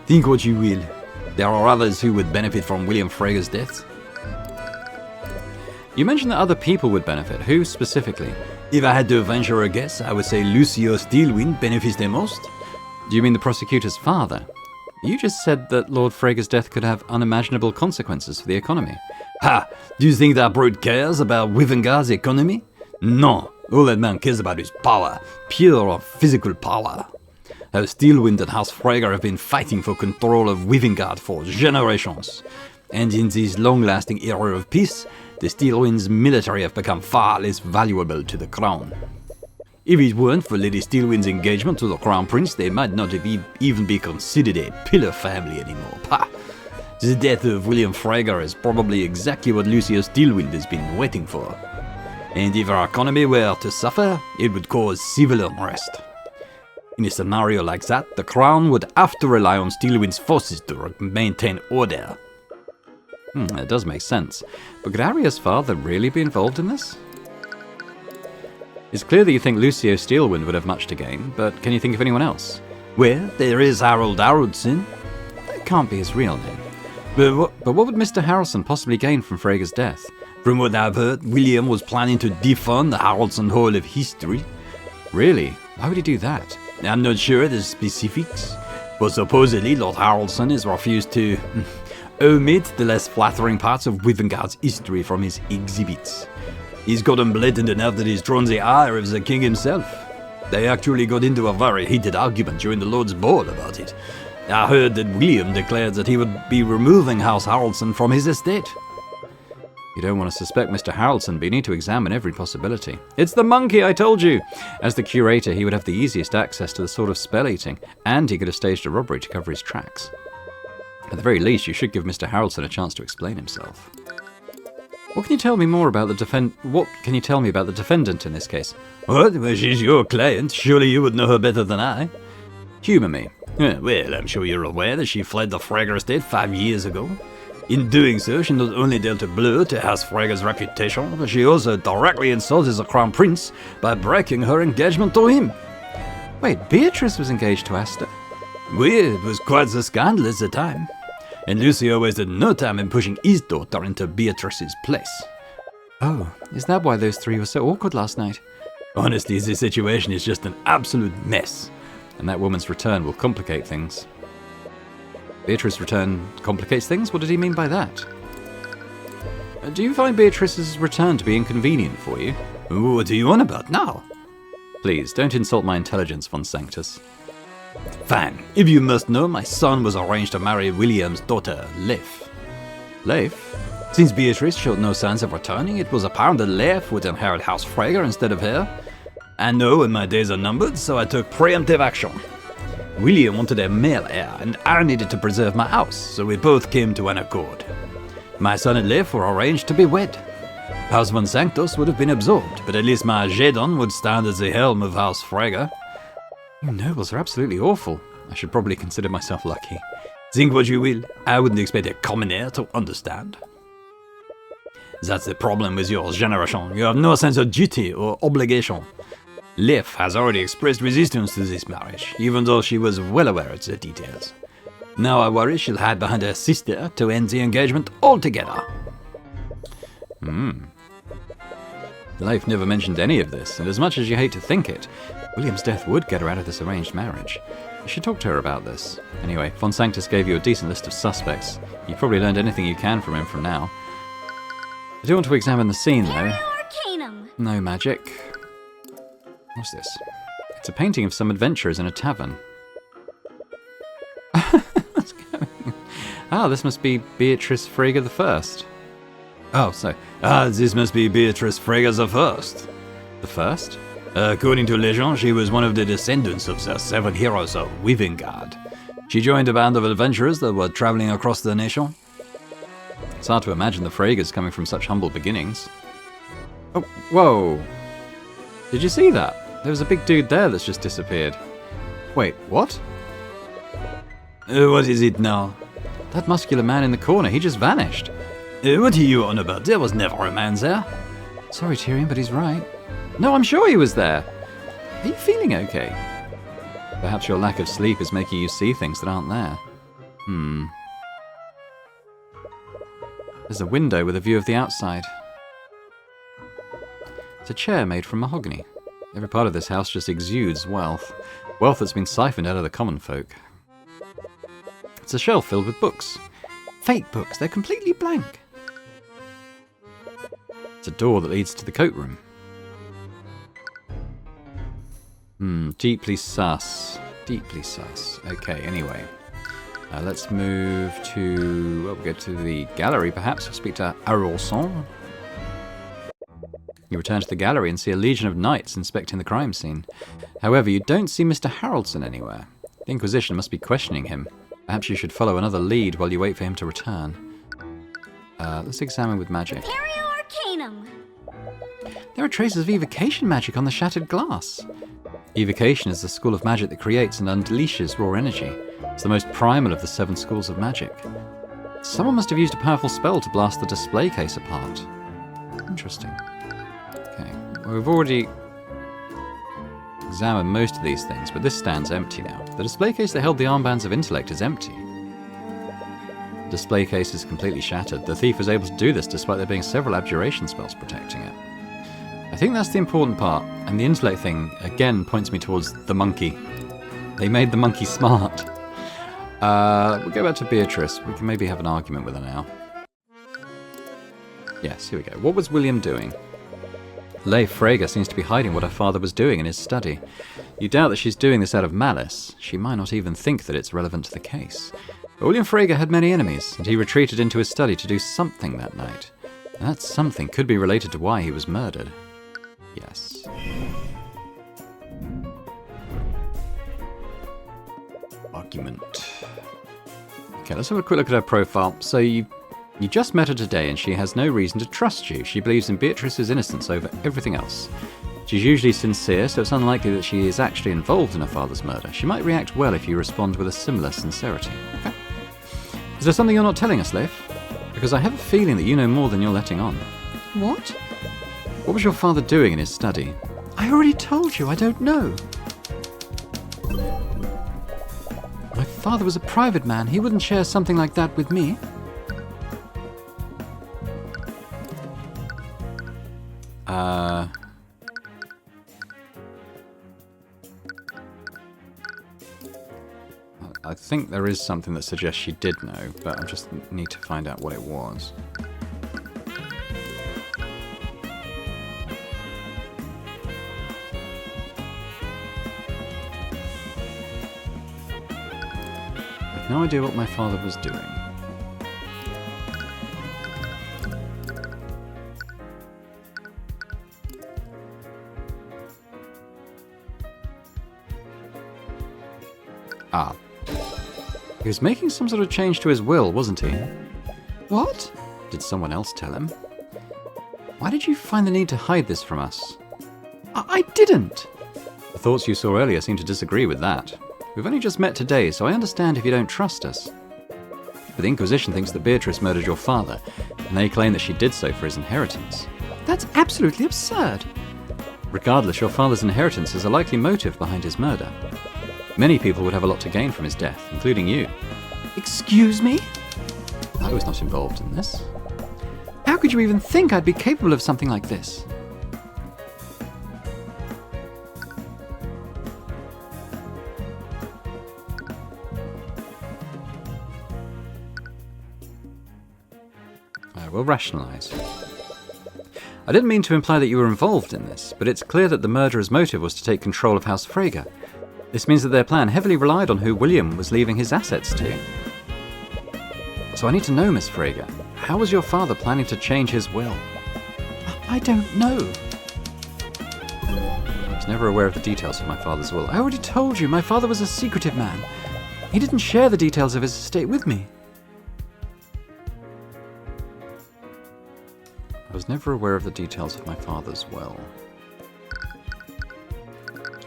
Think what you will. There are others who would benefit from William Freyga's death. You mentioned that other people would benefit. Who specifically? If I had to venture a guess, I would say Lucio Steelwind benefits the most. Do you mean the prosecutor's father? You just said that Lord Freyga's death could have unimaginable consequences for the economy. Ha! Do you think that brute cares about Wivengard's economy? No. All that man cares about is power. Pure physical power. House Steelwind and House Freyga have been fighting for control of Wivengard for generations. And in this long-lasting era of peace, the Steelwind's military have become far less valuable to the crown. If it weren't for Lady Steelwind's engagement to the Crown Prince, they might not even be considered a pillar family anymore. Ha! The death of William Freyga is probably exactly what Lucio Steelwind has been waiting for. And if our economy were to suffer, it would cause civil unrest. In a scenario like that, the Crown would have to rely on Steelwind's forces to maintain order. That does make sense. But could Arya's father really be involved in this? It's clear that you think Lucio Steelwind would have much to gain, but can you think of anyone else? Well, there is Harold Haraldson. That can't be his real name. But what would Mr. Haraldson possibly gain from Freyga's death? From what I've heard, William was planning to defund the Haraldson Hall of History. Really? Why would he do that? I'm not sure of the specifics. but supposedly Lord Haraldson has refused to omit the less flattering parts of Wivengard's history from his exhibits. He's gotten blatant enough that he's drawn the ire of the king himself. They actually got into a very heated argument during the Lord's Ball about it. I heard that William declared that he would be removing House Haraldson from his estate. You don't want to suspect Mr. Haraldson, but you need to examine every possibility. It's the monkey, I told you! As the curator, he would have the easiest access to the sort of spell-eating, and he could have staged a robbery to cover his tracks. At the very least, you should give Mr. Haraldson a chance to explain himself. What can you tell me about the defendant in this case? What? Well, she's your client. Surely you would know her better than I. Humour me. Well, I'm sure you're aware that she fled the Fragger estate 5 years ago. In doing so, she not only dealt a blow to House Fragger's reputation, but she also directly insulted the Crown Prince by breaking her engagement to him. Wait, Beatrice was engaged to Asta? Well, it was quite the scandal at the time. And Lucio wasted no time in pushing his daughter into Beatrice's place. Oh, is that why those three were so awkward last night? Honestly, the situation is just an absolute mess. And that woman's return will complicate things. Beatrice's return complicates things? What did he mean by that? Do you find Beatrice's return to be inconvenient for you? What are you on about now? Please, don't insult my intelligence, Von Sanctus. Fine. If you must know, my son was arranged to marry William's daughter, Leif. Leif? Since Beatrice showed no signs of returning, it was apparent that Leif would inherit House Fragger instead of her. I know my days are numbered, so I took preemptive action. William wanted a male heir, and I needed to preserve my house, so we both came to an accord. My son and Leif were arranged to be wed. House Von Sanctus would have been absorbed, but at least my Jedon would stand at the helm of House Fragger. You nobles are absolutely awful. I should probably consider myself lucky. Think what you will, I wouldn't expect a commoner to understand. That's the problem with your generation. You have no sense of duty or obligation. Leif has already expressed resistance to this marriage, even though she was well aware of the details. Now I worry she'll hide behind her sister to end the engagement altogether. Leif never mentioned any of this, and as much as you hate to think it, William's death would get her out of this arranged marriage. You should talk to her about this. Anyway, Von Sanctus gave you a decent list of suspects. You've probably learned anything you can from him from now. I do want to examine the scene, though. Arcanum. No magic. What's this? It's a painting of some adventurers in a tavern. What's going on? Ah, this must be Beatrice Frigga the First. Oh, so, this must be Beatrice Frigga the First. The First? According to legend, she was one of the descendants of the 7 heroes of Wivengard. She joined a band of adventurers that were traveling across the nation. It's hard to imagine the Freygas coming from such humble beginnings. Oh, whoa. Did you see that? There was a big dude there that's just disappeared. Wait, what? What is it now? That muscular man in the corner, he just vanished. What are you on about? There was never a man there. Sorry, Tyrion, but he's right. No, I'm sure he was there. Are you feeling okay? Perhaps your lack of sleep is making you see things that aren't there. There's a window with a view of the outside. It's a chair made from mahogany. Every part of this house just exudes wealth. Wealth that's been siphoned out of the common folk. It's a shelf filled with books. Fake books, they're completely blank. It's a door that leads to the coat room. Deeply sus. Deeply sus. Okay, anyway. Let's move to... Well, we'll go to the gallery, perhaps. We'll speak to Haraldson. You return to the gallery and see a legion of knights inspecting the crime scene. However, you don't see Mr. Haraldson anywhere. The Inquisition must be questioning him. Perhaps you should follow another lead while you wait for him to return. Let's examine with magic. Arcanum. There are traces of evocation magic on the shattered glass. Evocation is the school of magic that creates and unleashes raw energy. It's the most primal of the 7 schools of magic. Someone must have used a powerful spell to blast the display case apart. Interesting. Okay, well, we've already examined most of these things, but this stands empty now. The display case that held the armbands of intellect is empty. The display case is completely shattered. The thief was able to do this despite there being several abjuration spells protecting it. I think that's the important part, and the intellect thing, again, points me towards the monkey. They made the monkey smart. We'll go back to Beatrice. We can maybe have an argument with her now. Yes, here we go. What was William doing? Leif Frege seems to be hiding what her father was doing in his study. You doubt that she's doing this out of malice. She might not even think that it's relevant to the case. But William Frege had many enemies, and he retreated into his study to do something that night. And that something could be related to why he was murdered. Yes. Argument. Okay, let's have a quick look at her profile. So you just met her today and she has no reason to trust you. She believes in Beatrice's innocence over everything else. She's usually sincere, so it's unlikely that she is actually involved in her father's murder. She might react well if you respond with a similar sincerity. Okay. Is there something you're not telling us, Leif? Because I have a feeling that you know more than you're letting on. What? What was your father doing in his study? I already told you, I don't know. My father was a private man. He wouldn't share something like that with me. I think there is something that suggests she did know, but I just need to find out what it was. I have no idea what my father was doing. Ah. He was making some sort of change to his will, wasn't he? What? Did someone else tell him? Why did you find the need to hide this from us? I didn't! The thoughts you saw earlier seem to disagree with that. We've only just met today, so I understand if you don't trust us. But the Inquisition thinks that Beatrice murdered your father, and they claim that she did so for his inheritance. That's absolutely absurd! Regardless, your father's inheritance is a likely motive behind his murder. Many people would have a lot to gain from his death, including you. Excuse me? I was not involved in this. How could you even think I'd be capable of something like this? I will rationalize. I didn't mean to imply that you were involved in this, but it's clear that the murderer's motive was to take control of House Frege. This means that their plan heavily relied on who William was leaving his assets to. So I need to know, Miss Frege, how was your father planning to change his will? I don't know. I was never aware of the details of my father's will. I already told you, my father was a secretive man. He didn't share the details of his estate with me. I was never aware of the details of my father's will.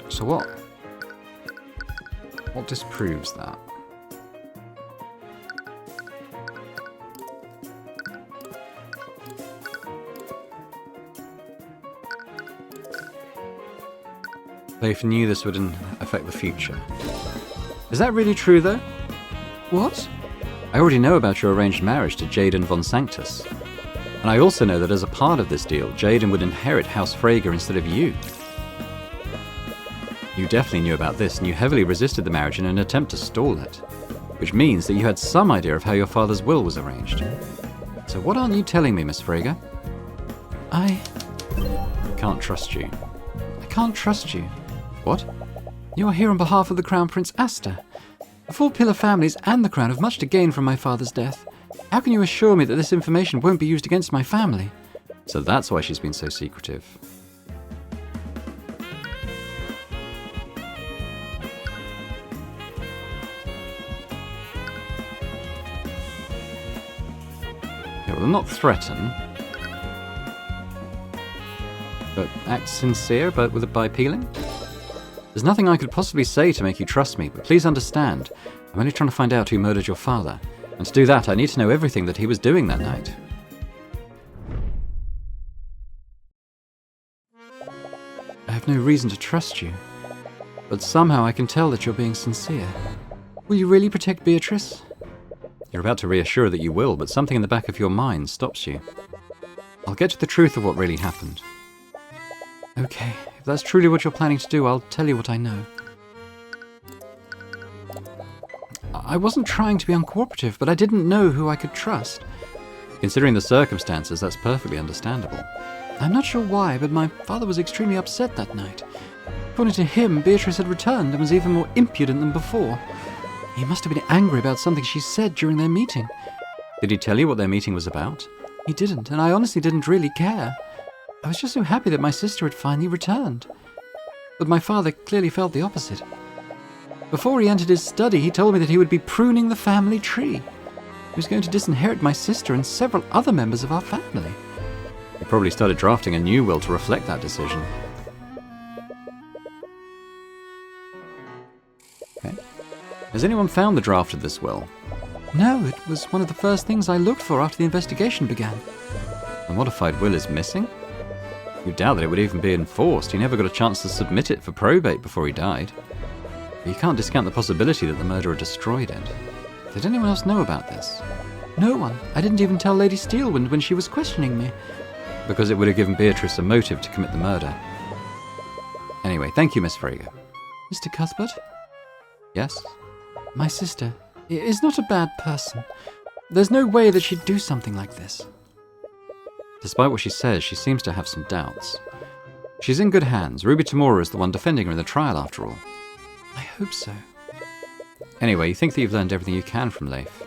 So what? What disproves that? Leif knew this would affect the future. Is that really true, though? What? I already know about your arranged marriage to Jaden von Sanctus. And I also know that as a part of this deal, Jaden would inherit House Frege instead of you. You definitely knew about this, and you heavily resisted the marriage in an attempt to stall it. Which means that you had some idea of how your father's will was arranged. So what aren't you telling me, Miss Frege? I can't trust you. I can't trust you. What? You are here on behalf of the Crown Prince Asta. The Four Pillar families and the Crown have much to gain from my father's death. How can you assure me that this information won't be used against my family? So that's why she's been so secretive. Okay, well, not threaten, but act sincere, but by appealing. There's nothing I could possibly say to make you trust me, but please understand, I'm only trying to find out who murdered your father. And to do that, I need to know everything that he was doing that night. I have no reason to trust you, but somehow I can tell that you're being sincere. Will you really protect Beatrice? You're about to reassure that you will, but something in the back of your mind stops you. I'll get to the truth of what really happened. Okay, if that's truly what you're planning to do, I'll tell you what I know. I wasn't trying to be uncooperative, but I didn't know who I could trust. Considering the circumstances, that's perfectly understandable. I'm not sure why, but my father was extremely upset that night. According to him, Beatrice had returned and was even more impudent than before. He must have been angry about something she said during their meeting. Did he tell you what their meeting was about? He didn't, and I honestly didn't really care. I was just so happy that my sister had finally returned. But my father clearly felt the opposite. Before he entered his study, he told me that he would be pruning the family tree. He was going to disinherit my sister and several other members of our family. He probably started drafting a new will to reflect that decision. Okay. Has anyone found the draft of this will? No, it was one of the first things I looked for after the investigation began. The modified will is missing? You doubt that it would even be enforced. He never got a chance to submit it for probate before he died. But you can't discount the possibility that the murderer destroyed it. Did anyone else know about this? No one. I didn't even tell Lady Steelwind when she was questioning me. Because it would have given Beatrice a motive to commit the murder. Anyway, thank you, Miss Frager. Mr. Cuthbert? Yes? My sister is not a bad person. There's no way that she'd do something like this. Despite what she says, she seems to have some doubts. She's in good hands. Ruby Tamura is the one defending her in the trial, after all. I hope so. Anyway, you think that you've learned everything you can from Leif.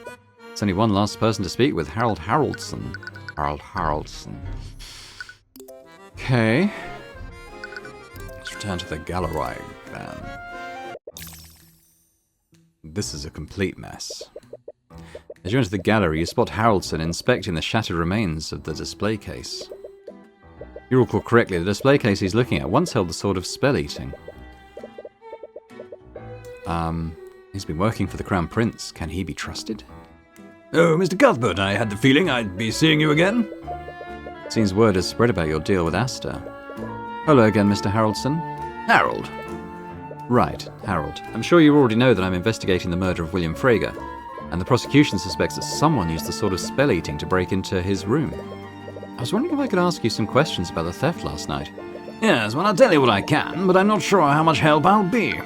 There's only one last person to speak with, Harold Haraldson. Harold Haraldson. Okay. Let's return to the gallery, then. This is a complete mess. As you enter the gallery, you spot Haraldson inspecting the shattered remains of the display case. You recall correctly, the display case he's looking at once held the sword of spell-eating. He's been working for the Crown Prince. Can he be trusted? Oh, Mr. Cuthbert, I had the feeling I'd be seeing you again. Seems word has spread about your deal with Asta. Hello again, Mr. Haraldson. Harold. Right, Harold. I'm sure you already know that I'm investigating the murder of William Frager, and the prosecution suspects that someone used the sword of spell-eating to break into his room. I was wondering if I could ask you some questions about the theft last night. Yes, well, I'll tell you what I can, but I'm not sure how much help I'll be.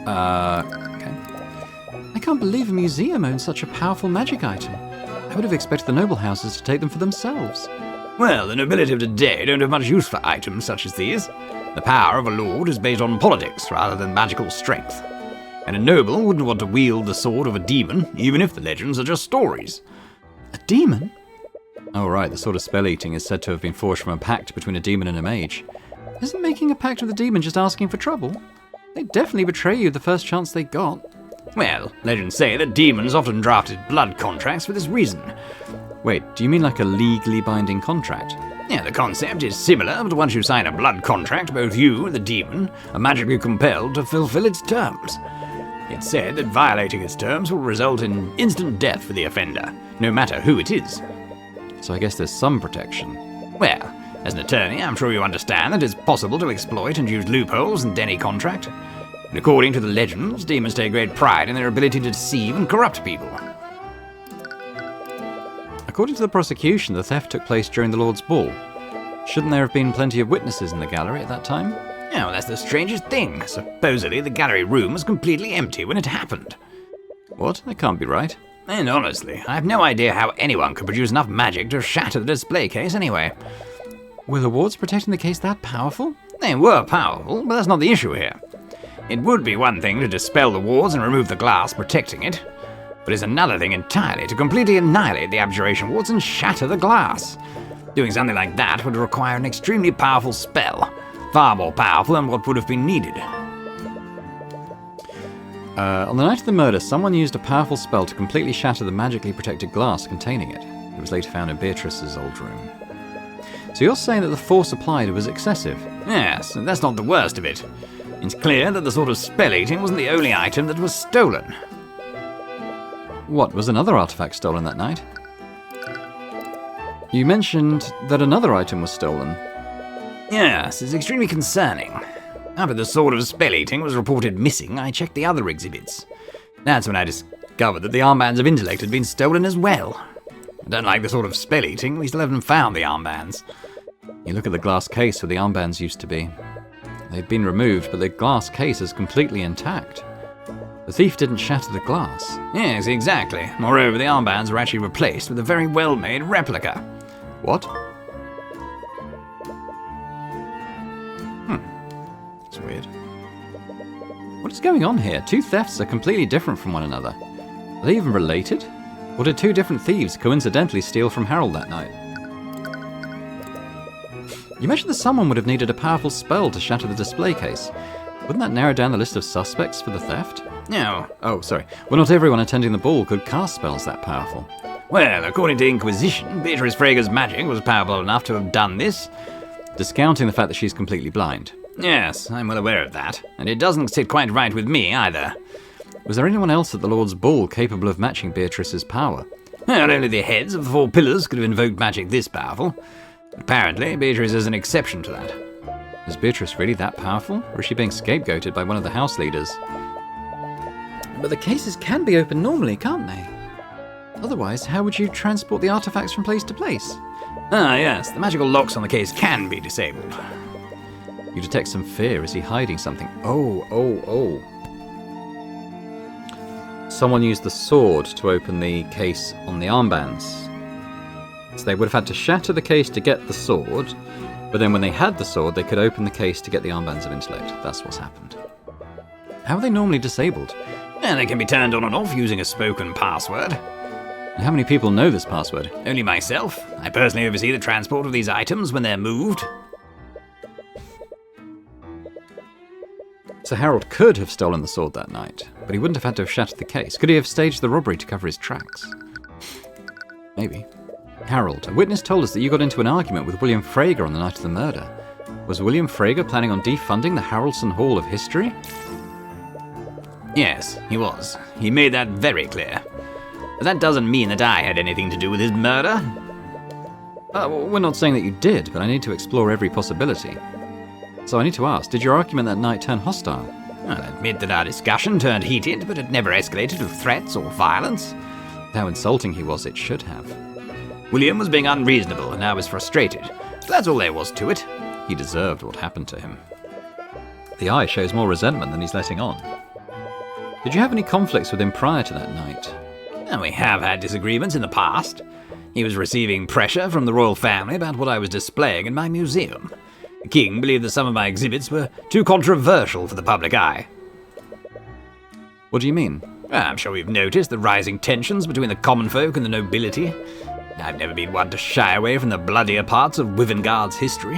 Okay. I can't believe a museum owns such a powerful magic item. I would have expected the noble houses to take them for themselves. Well, the nobility of today don't have much use for items such as these. The power of a lord is based on politics rather than magical strength. And a noble wouldn't want to wield the sword of a demon, even if the legends are just stories. A demon? Oh right, the sword of spell-eating is said to have been forged from a pact between a demon and a mage. Isn't making a pact with a demon just asking for trouble? They'd definitely betray you the first chance they got. Well, legends say that demons often drafted blood contracts for this reason. Wait, do you mean like a legally binding contract? Yeah, the concept is similar, but once you sign a blood contract, both you and the demon are magically compelled to fulfill its terms. It's said that violating its terms will result in instant death for the offender, no matter who it is. So I guess there's some protection. Well, as an attorney, I'm sure you understand that it's possible to exploit and use loopholes in any contract. And according to the legends, demons take great pride in their ability to deceive and corrupt people. According to the prosecution, the theft took place during the Lord's Ball. Shouldn't there have been plenty of witnesses in the gallery at that time? Yeah, well, that's the strangest thing. Supposedly, the gallery room was completely empty when it happened. What? That can't be right. And honestly, I have no idea how anyone could produce enough magic to shatter the display case anyway. Were the wards protecting the case that powerful? They were powerful, but that's not the issue here. It would be one thing to dispel the wards and remove the glass protecting it, but it's another thing entirely to completely annihilate the abjuration wards and shatter the glass. Doing something like that would require an extremely powerful spell, far more powerful than what would have been needed. On the night of the murder, someone used a powerful spell to completely shatter the magically protected glass containing it. It was later found in Beatrice's old room. So you're saying that the force applied was excessive? Yes, and that's not the worst of it. It's clear that the sword of spell-eating wasn't the only item that was stolen. What, was another artifact stolen that night? You mentioned that another item was stolen. Yes, it's extremely concerning. After the sword of spell-eating was reported missing, I checked the other exhibits. That's when I discovered that the armbands of intellect had been stolen as well. Unlike the sword of spell-eating, we still haven't found the armbands. You look at the glass case where the armbands used to be. They've been removed, but the glass case is completely intact. The thief didn't shatter the glass. Yes, exactly. Moreover, the armbands were actually replaced with a very well-made replica. What? That's weird. What is going on here? Two thefts are completely different from one another. Are they even related? Or did two different thieves coincidentally steal from Harold that night? You mentioned that someone would have needed a powerful spell to shatter the display case. Wouldn't that narrow down the list of suspects for the theft? No. Oh, sorry. Well, not everyone attending the ball could cast spells that powerful. Well, according to Inquisition, Beatrice Frager's magic was powerful enough to have done this. Discounting the fact that she's completely blind. Yes, I'm well aware of that. And it doesn't sit quite right with me, either. Was there anyone else at the Lord's ball capable of matching Beatrice's power? Well, only the heads of the four pillars could have invoked magic this powerful. Apparently, Beatrice is an exception to that. Is Beatrice really that powerful? Or is she being scapegoated by one of the house leaders? But the cases can be opened normally, can't they? Otherwise, how would you transport the artifacts from place to place? Ah, yes, the magical locks on the case can be disabled. You detect some fear. Is he hiding something? Oh. Someone used the sword to open the case on the armbands. So they would have had to shatter the case to get the sword, but then when they had the sword, they could open the case to get the armbands of intellect. That's what's happened. How are they normally disabled? And they can be turned on and off using a spoken password. And how many people know this password? Only myself. I personally oversee the transport of these items when they're moved. So Harold could have stolen the sword that night, but he wouldn't have had to have shattered the case. Could he have staged the robbery to cover his tracks? Maybe. Harold, a witness told us that you got into an argument with William Frager on the night of the murder. Was William Frager planning on defunding the Haraldson Hall of History? Yes, he was. He made that very clear. But that doesn't mean that I had anything to do with his murder. Well, we're not saying that you did, but I need to explore every possibility. So I need to ask, did your argument that night turn hostile? I'll admit that our discussion turned heated, but it never escalated to threats or violence. How insulting he was, it should have. William was being unreasonable, and I was frustrated. That's all there was to it. He deserved what happened to him. The eye shows more resentment than he's letting on. Did you have any conflicts with him prior to that night? And we have had disagreements in the past. He was receiving pressure from the royal family about what I was displaying in my museum. The king believed that some of my exhibits were too controversial for the public eye. What do you mean? I'm sure you've noticed the rising tensions between the common folk and the nobility. I've never been one to shy away from the bloodier parts of Wivengard's history.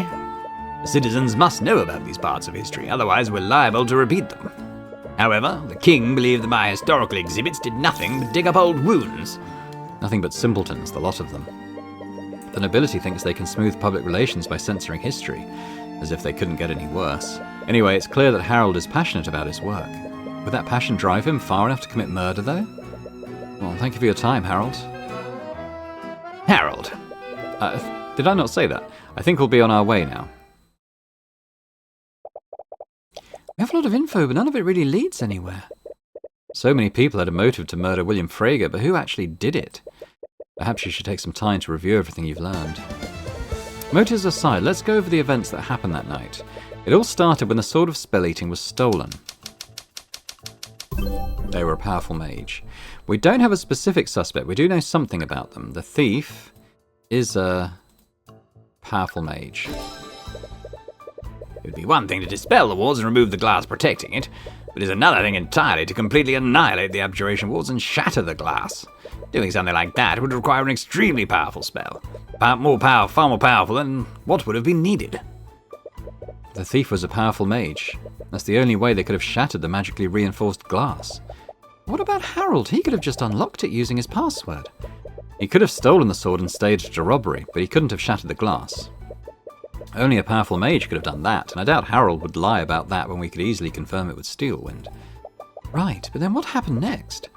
The citizens must know about these parts of history, otherwise we're liable to repeat them. However, the king believed that my historical exhibits did nothing but dig up old wounds. Nothing but simpletons, the lot of them. The nobility thinks they can smooth public relations by censoring history, as if they couldn't get any worse. Anyway, it's clear that Harold is passionate about his work. Would that passion drive him far enough to commit murder, though? Well, thank you for your time, Harold. Harold. Did I not say that? I think we'll be on our way now. We have a lot of info, but none of it really leads anywhere. So many people had a motive to murder William Frager, but who actually did it? Perhaps you should take some time to review everything you've learned. Motives aside, let's go over the events that happened that night. It all started when the Sword of Spell-Eating was stolen. They were a powerful mage. We don't have a specific suspect, we do know something about them. The thief is a powerful mage. It would be one thing to dispel the wards and remove the glass protecting it, but it's another thing entirely to completely annihilate the abjuration wards and shatter the glass. Doing something like that would require an extremely powerful spell. Far more powerful than what would have been needed. The thief was a powerful mage. That's the only way they could have shattered the magically reinforced glass. What about Harold? He could have just unlocked it using his password. He could have stolen the sword and staged a robbery, but he couldn't have shattered the glass. Only a powerful mage could have done that, and I doubt Harold would lie about that when we could easily confirm it with Steelwind. Right, but then what happened next?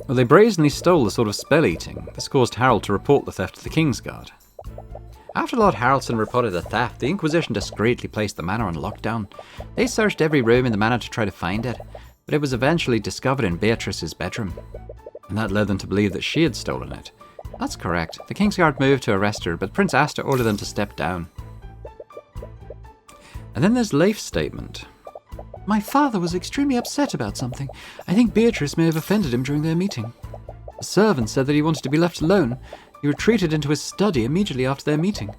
Well, they brazenly stole the Sword of Spell-Eating. This caused Harold to report the theft to the Kingsguard. After Lord Haraldson reported the theft, the Inquisition discreetly placed the manor on lockdown. They searched every room in the manor to try to find it, but it was eventually discovered in Beatrice's bedroom. And that led them to believe that she had stolen it. That's correct. The Kingsguard moved to arrest her, but Prince Asta ordered them to step down. And then there's Leif's statement. My father was extremely upset about something. I think Beatrice may have offended him during their meeting. The servant said that he wanted to be left alone. He retreated into his study immediately after their meeting.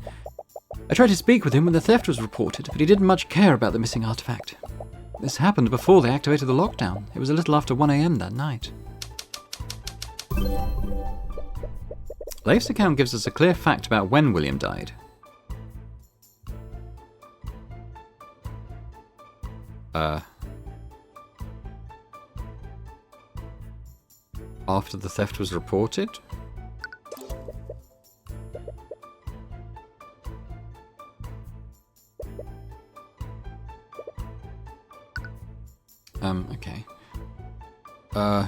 I tried to speak with him when the theft was reported, but he didn't much care about the missing artifact. This happened before they activated the lockdown. It was a little after 1 a.m. that night. Leif's account gives us a clear fact about when William died. After the theft was reported? Okay. What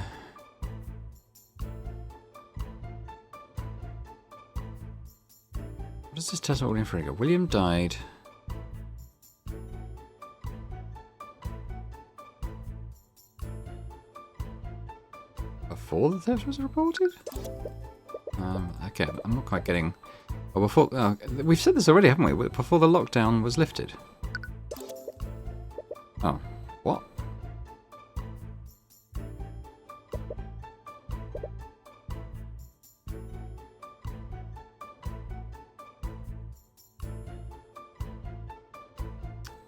does this tell about William Frigga? William died... before the theft was reported? Okay, I'm not quite getting... Oh, before... we've said this already, haven't we? Before the lockdown was lifted. Oh. What?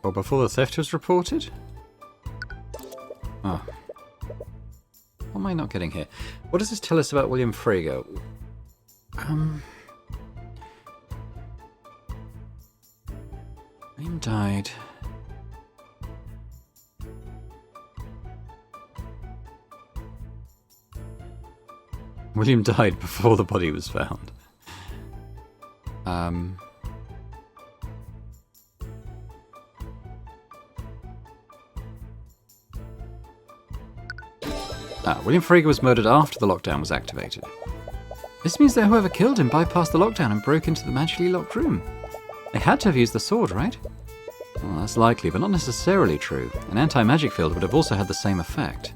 Well, before the theft was reported? Oh. What am I not getting here? What does this tell us about William Frigga? William died... William died before the body was found. William Frigga was murdered after the lockdown was activated. This means that whoever killed him bypassed the lockdown and broke into the magically locked room. They had to have used the sword, right? Well, that's likely, but not necessarily true. An anti-magic field would have also had the same effect.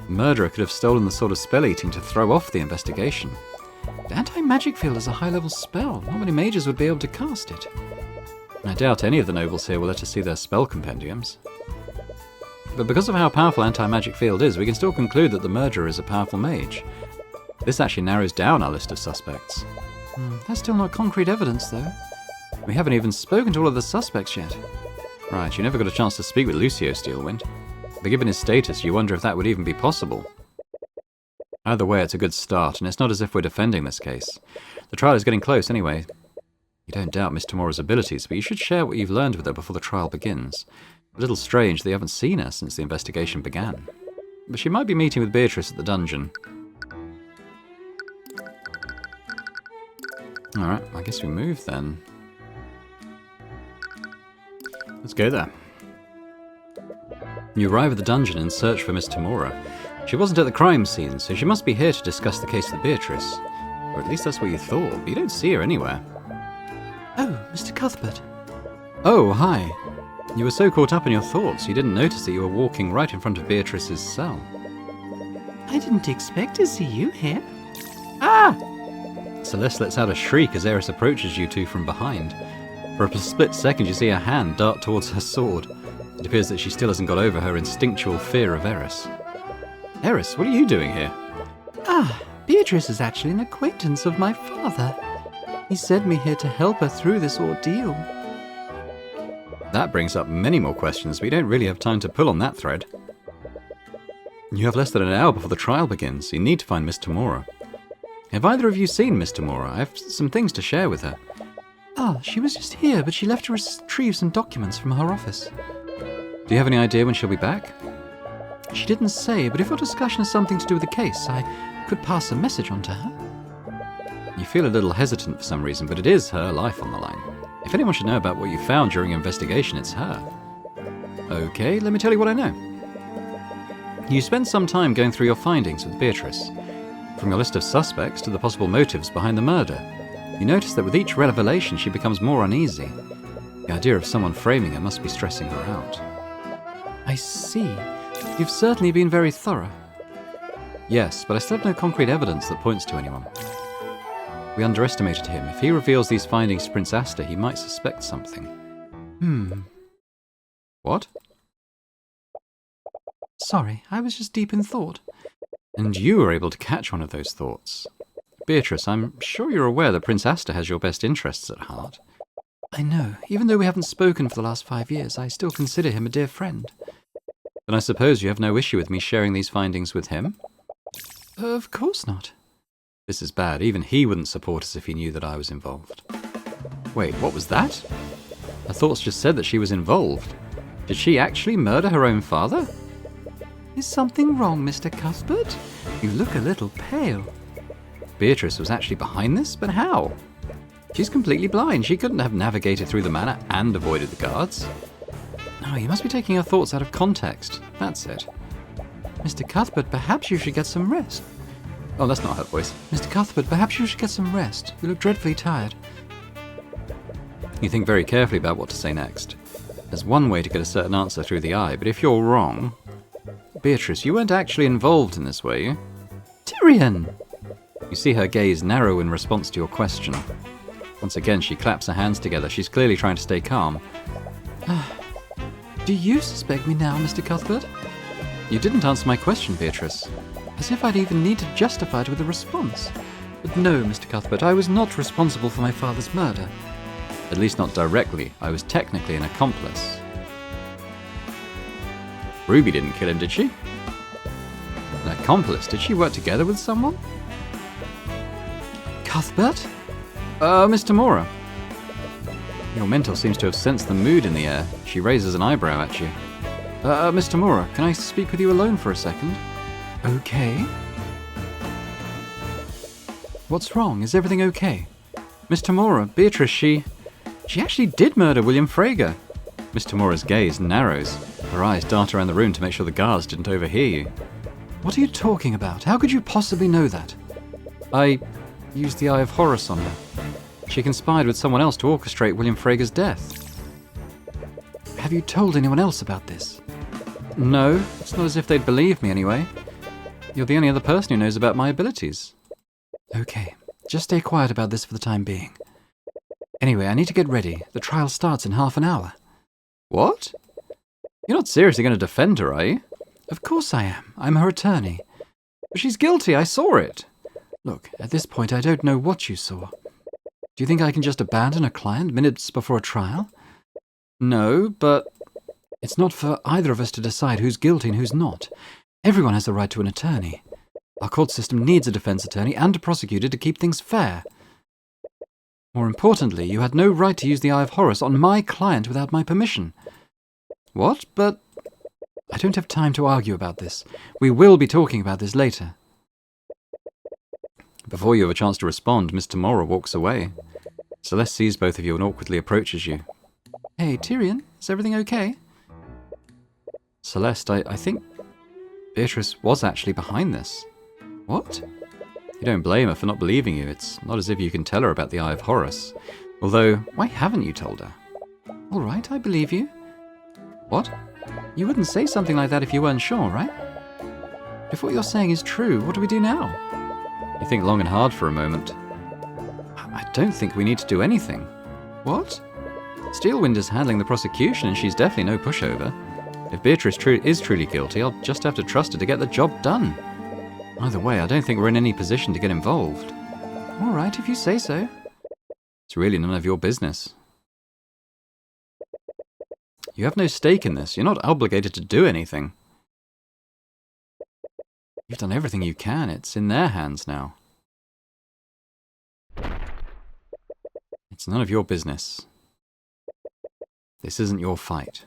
The murderer could have stolen the sword of spell-eating to throw off the investigation. The anti-magic field is a high-level spell. Not many mages would be able to cast it. And I doubt any of the nobles here will let us see their spell compendiums. But because of how powerful anti-magic field is, we can still conclude that the murderer is a powerful mage. This actually narrows down our list of suspects. That's still not concrete evidence, though. We haven't even spoken to all of the suspects yet. Right, you never got a chance to speak with Lucio Steelwind. But given his status, you wonder if that would even be possible. Either way, it's a good start, and it's not as if we're defending this case. The trial is getting close anyway. You don't doubt Miss Tamura's abilities, but you should share what you've learned with her before the trial begins. A little strange that you haven't seen her since the investigation began. But she might be meeting with Beatrice at the dungeon. Alright, I guess we move then. Let's go there. You arrive at the dungeon and search for Miss Tamura. She wasn't at the crime scene, so she must be here to discuss the case with Beatrice. Or at least that's what you thought, but you don't see her anywhere. Oh, Mr. Cuthbert. Oh, hi. You were so caught up in your thoughts, you didn't notice that you were walking right in front of Beatrice's cell. I didn't expect to see you here. Ah! Celeste lets out a shriek as Eris approaches you two from behind. For a split second, you see her hand dart towards her sword. It appears that she still hasn't got over her instinctual fear of Eris. Eris, what are you doing here? Beatrice is actually an acquaintance of my father. He sent me here to help her through this ordeal. That brings up many more questions, but you don't really have time to pull on that thread. You have less than an hour before the trial begins. You need to find Miss Tamura. Have either of you seen Miss Tamura? I have some things to share with her. She was just here, but she left to retrieve some documents from her office. Do you have any idea when she'll be back? She didn't say, but if your discussion has something to do with the case, I could pass a message on to her. You feel a little hesitant for some reason, but it is her life on the line. If anyone should know about what you found during your investigation, it's her. Okay, let me tell you what I know. You spent some time going through your findings with Beatrice. From your list of suspects to the possible motives behind the murder, you notice that with each revelation she becomes more uneasy. The idea of someone framing her must be stressing her out. I see. You've certainly been very thorough. Yes, but I still have no concrete evidence that points to anyone. We underestimated him. If he reveals these findings to Prince Asta, he might suspect something. What? Sorry, I was just deep in thought. And you were able to catch one of those thoughts. Beatrice, I'm sure you're aware that Prince Asta has your best interests at heart. I know. Even though we haven't spoken for the last 5 years, I still consider him a dear friend. Then I suppose you have no issue with me sharing these findings with him? Of course not. This is bad. Even he wouldn't support us if he knew that I was involved. Wait, what was that? Her thoughts just said that she was involved. Did she actually murder her own father? Is something wrong, Mr. Cuthbert? You look a little pale. Beatrice was actually behind this? But how? She's completely blind. She couldn't have navigated through the manor and avoided the guards. No, you must be taking her thoughts out of context. That's it. Mr. Cuthbert, perhaps you should get some rest. Oh, that's not her voice. Mr. Cuthbert, perhaps you should get some rest. You look dreadfully tired. You think very carefully about what to say next. There's one way to get a certain answer through the eye, but if you're wrong... Beatrice, you weren't actually involved in this, were you? Tyrion! You see her gaze narrow in response to your question. Once again, she claps her hands together. She's clearly trying to stay calm. Do you suspect me now, Mr. Cuthbert? You didn't answer my question, Beatrice. As if I'd even need to justify it with a response. But no, Mr. Cuthbert, I was not responsible for my father's murder. At least not directly. I was technically an accomplice. Ruby didn't kill him, did she? An accomplice? Did she work together with someone? Cuthbert? Mr. Mora. Your mentor seems to have sensed the mood in the air. She raises an eyebrow at you. Mr. Mora, can I speak with you alone for a second? Okay. What's wrong? Is everything okay? Mr. Mora, Beatrice, she actually did murder William Frager. Mr. Mora's gaze narrows. Her eyes dart around the room to make sure the guards didn't overhear you. What are you talking about? How could you possibly know that? I used the Eye of Horus on her. She conspired with someone else to orchestrate William Frager's death. Have you told anyone else about this? No, it's not as if they'd believe me anyway. You're the only other person who knows about my abilities. Okay, just stay quiet about this for the time being. Anyway, I need to get ready. The trial starts in half an hour. What? You're not seriously going to defend her, are you? Of course I am. I'm her attorney. But she's guilty, I saw it. Look, at this point I don't know what you saw. Do you think I can just abandon a client minutes before a trial? No, but... It's not for either of us to decide who's guilty and who's not. Everyone has the right to an attorney. Our court system needs a defense attorney and a prosecutor to keep things fair. More importantly, you had no right to use the Eye of Horus on my client without my permission. What? But... I don't have time to argue about this. We will be talking about this later. Before you have a chance to respond, Mr. Mora walks away. Celeste sees both of you and awkwardly approaches you. Hey, Tyrion, is everything okay? Celeste, I think Beatrice was actually behind this. What? You don't blame her for not believing you. It's not as if you can tell her about the Eye of Horus. Although, why haven't you told her? All right, I believe you. What? You wouldn't say something like that if you weren't sure, right? If what you're saying is true, what do we do now? You think long and hard for a moment. I don't think we need to do anything. What? Steelwind is handling the prosecution and she's definitely no pushover. If Beatrice is truly guilty, I'll just have to trust her to get the job done. Either way, I don't think we're in any position to get involved. All right, if you say so. It's really none of your business. You have no stake in this. You're not obligated to do anything. You've done everything you can. It's in their hands now. It's none of your business. This isn't your fight.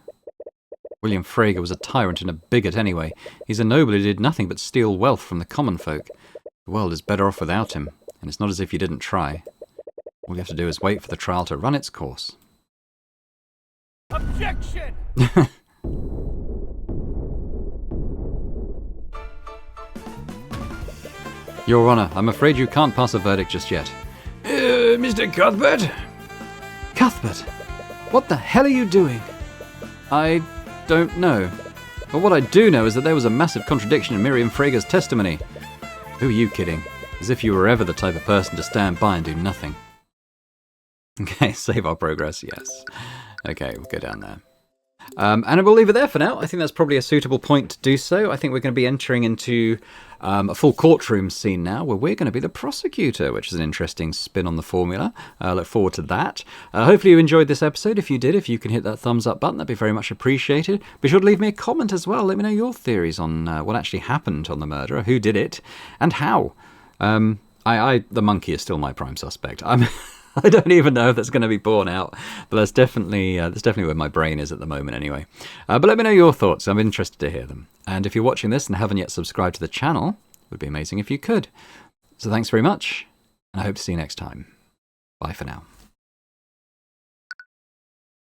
William Frager was a tyrant and a bigot anyway. He's a noble who did nothing but steal wealth from the common folk. The world is better off without him, and it's not as if you didn't try. All you have to do is wait for the trial to run its course. Objection! Your Honor, I'm afraid you can't pass a verdict just yet. Mr. Cuthbert? Cuthbert, what the hell are you doing? I don't know. But what I do know is that there was a massive contradiction in Miriam Frager's testimony. Who are you kidding? As if you were ever the type of person to stand by and do nothing. Okay, save our progress, yes. Okay, we'll go down there. And we'll leave it there for now. I think that's probably a suitable point to do so. I think we're going to be entering into a full courtroom scene now, where we're going to be the prosecutor, which is an interesting spin on the formula. Look forward to that. Hopefully you enjoyed this episode. If you did, if you can hit that thumbs up button, that'd be very much appreciated. Be sure to leave me a comment as well. Let me know your theories on what actually happened on the murder, who did it, and how. The monkey is still my prime suspect. I don't even know if that's going to be borne out, but that's definitely where my brain is at the moment anyway. But let me know your thoughts. I'm interested to hear them. And if you're watching this and haven't yet subscribed to the channel, it would be amazing if you could. So thanks very much, and I hope to see you next time. Bye for now.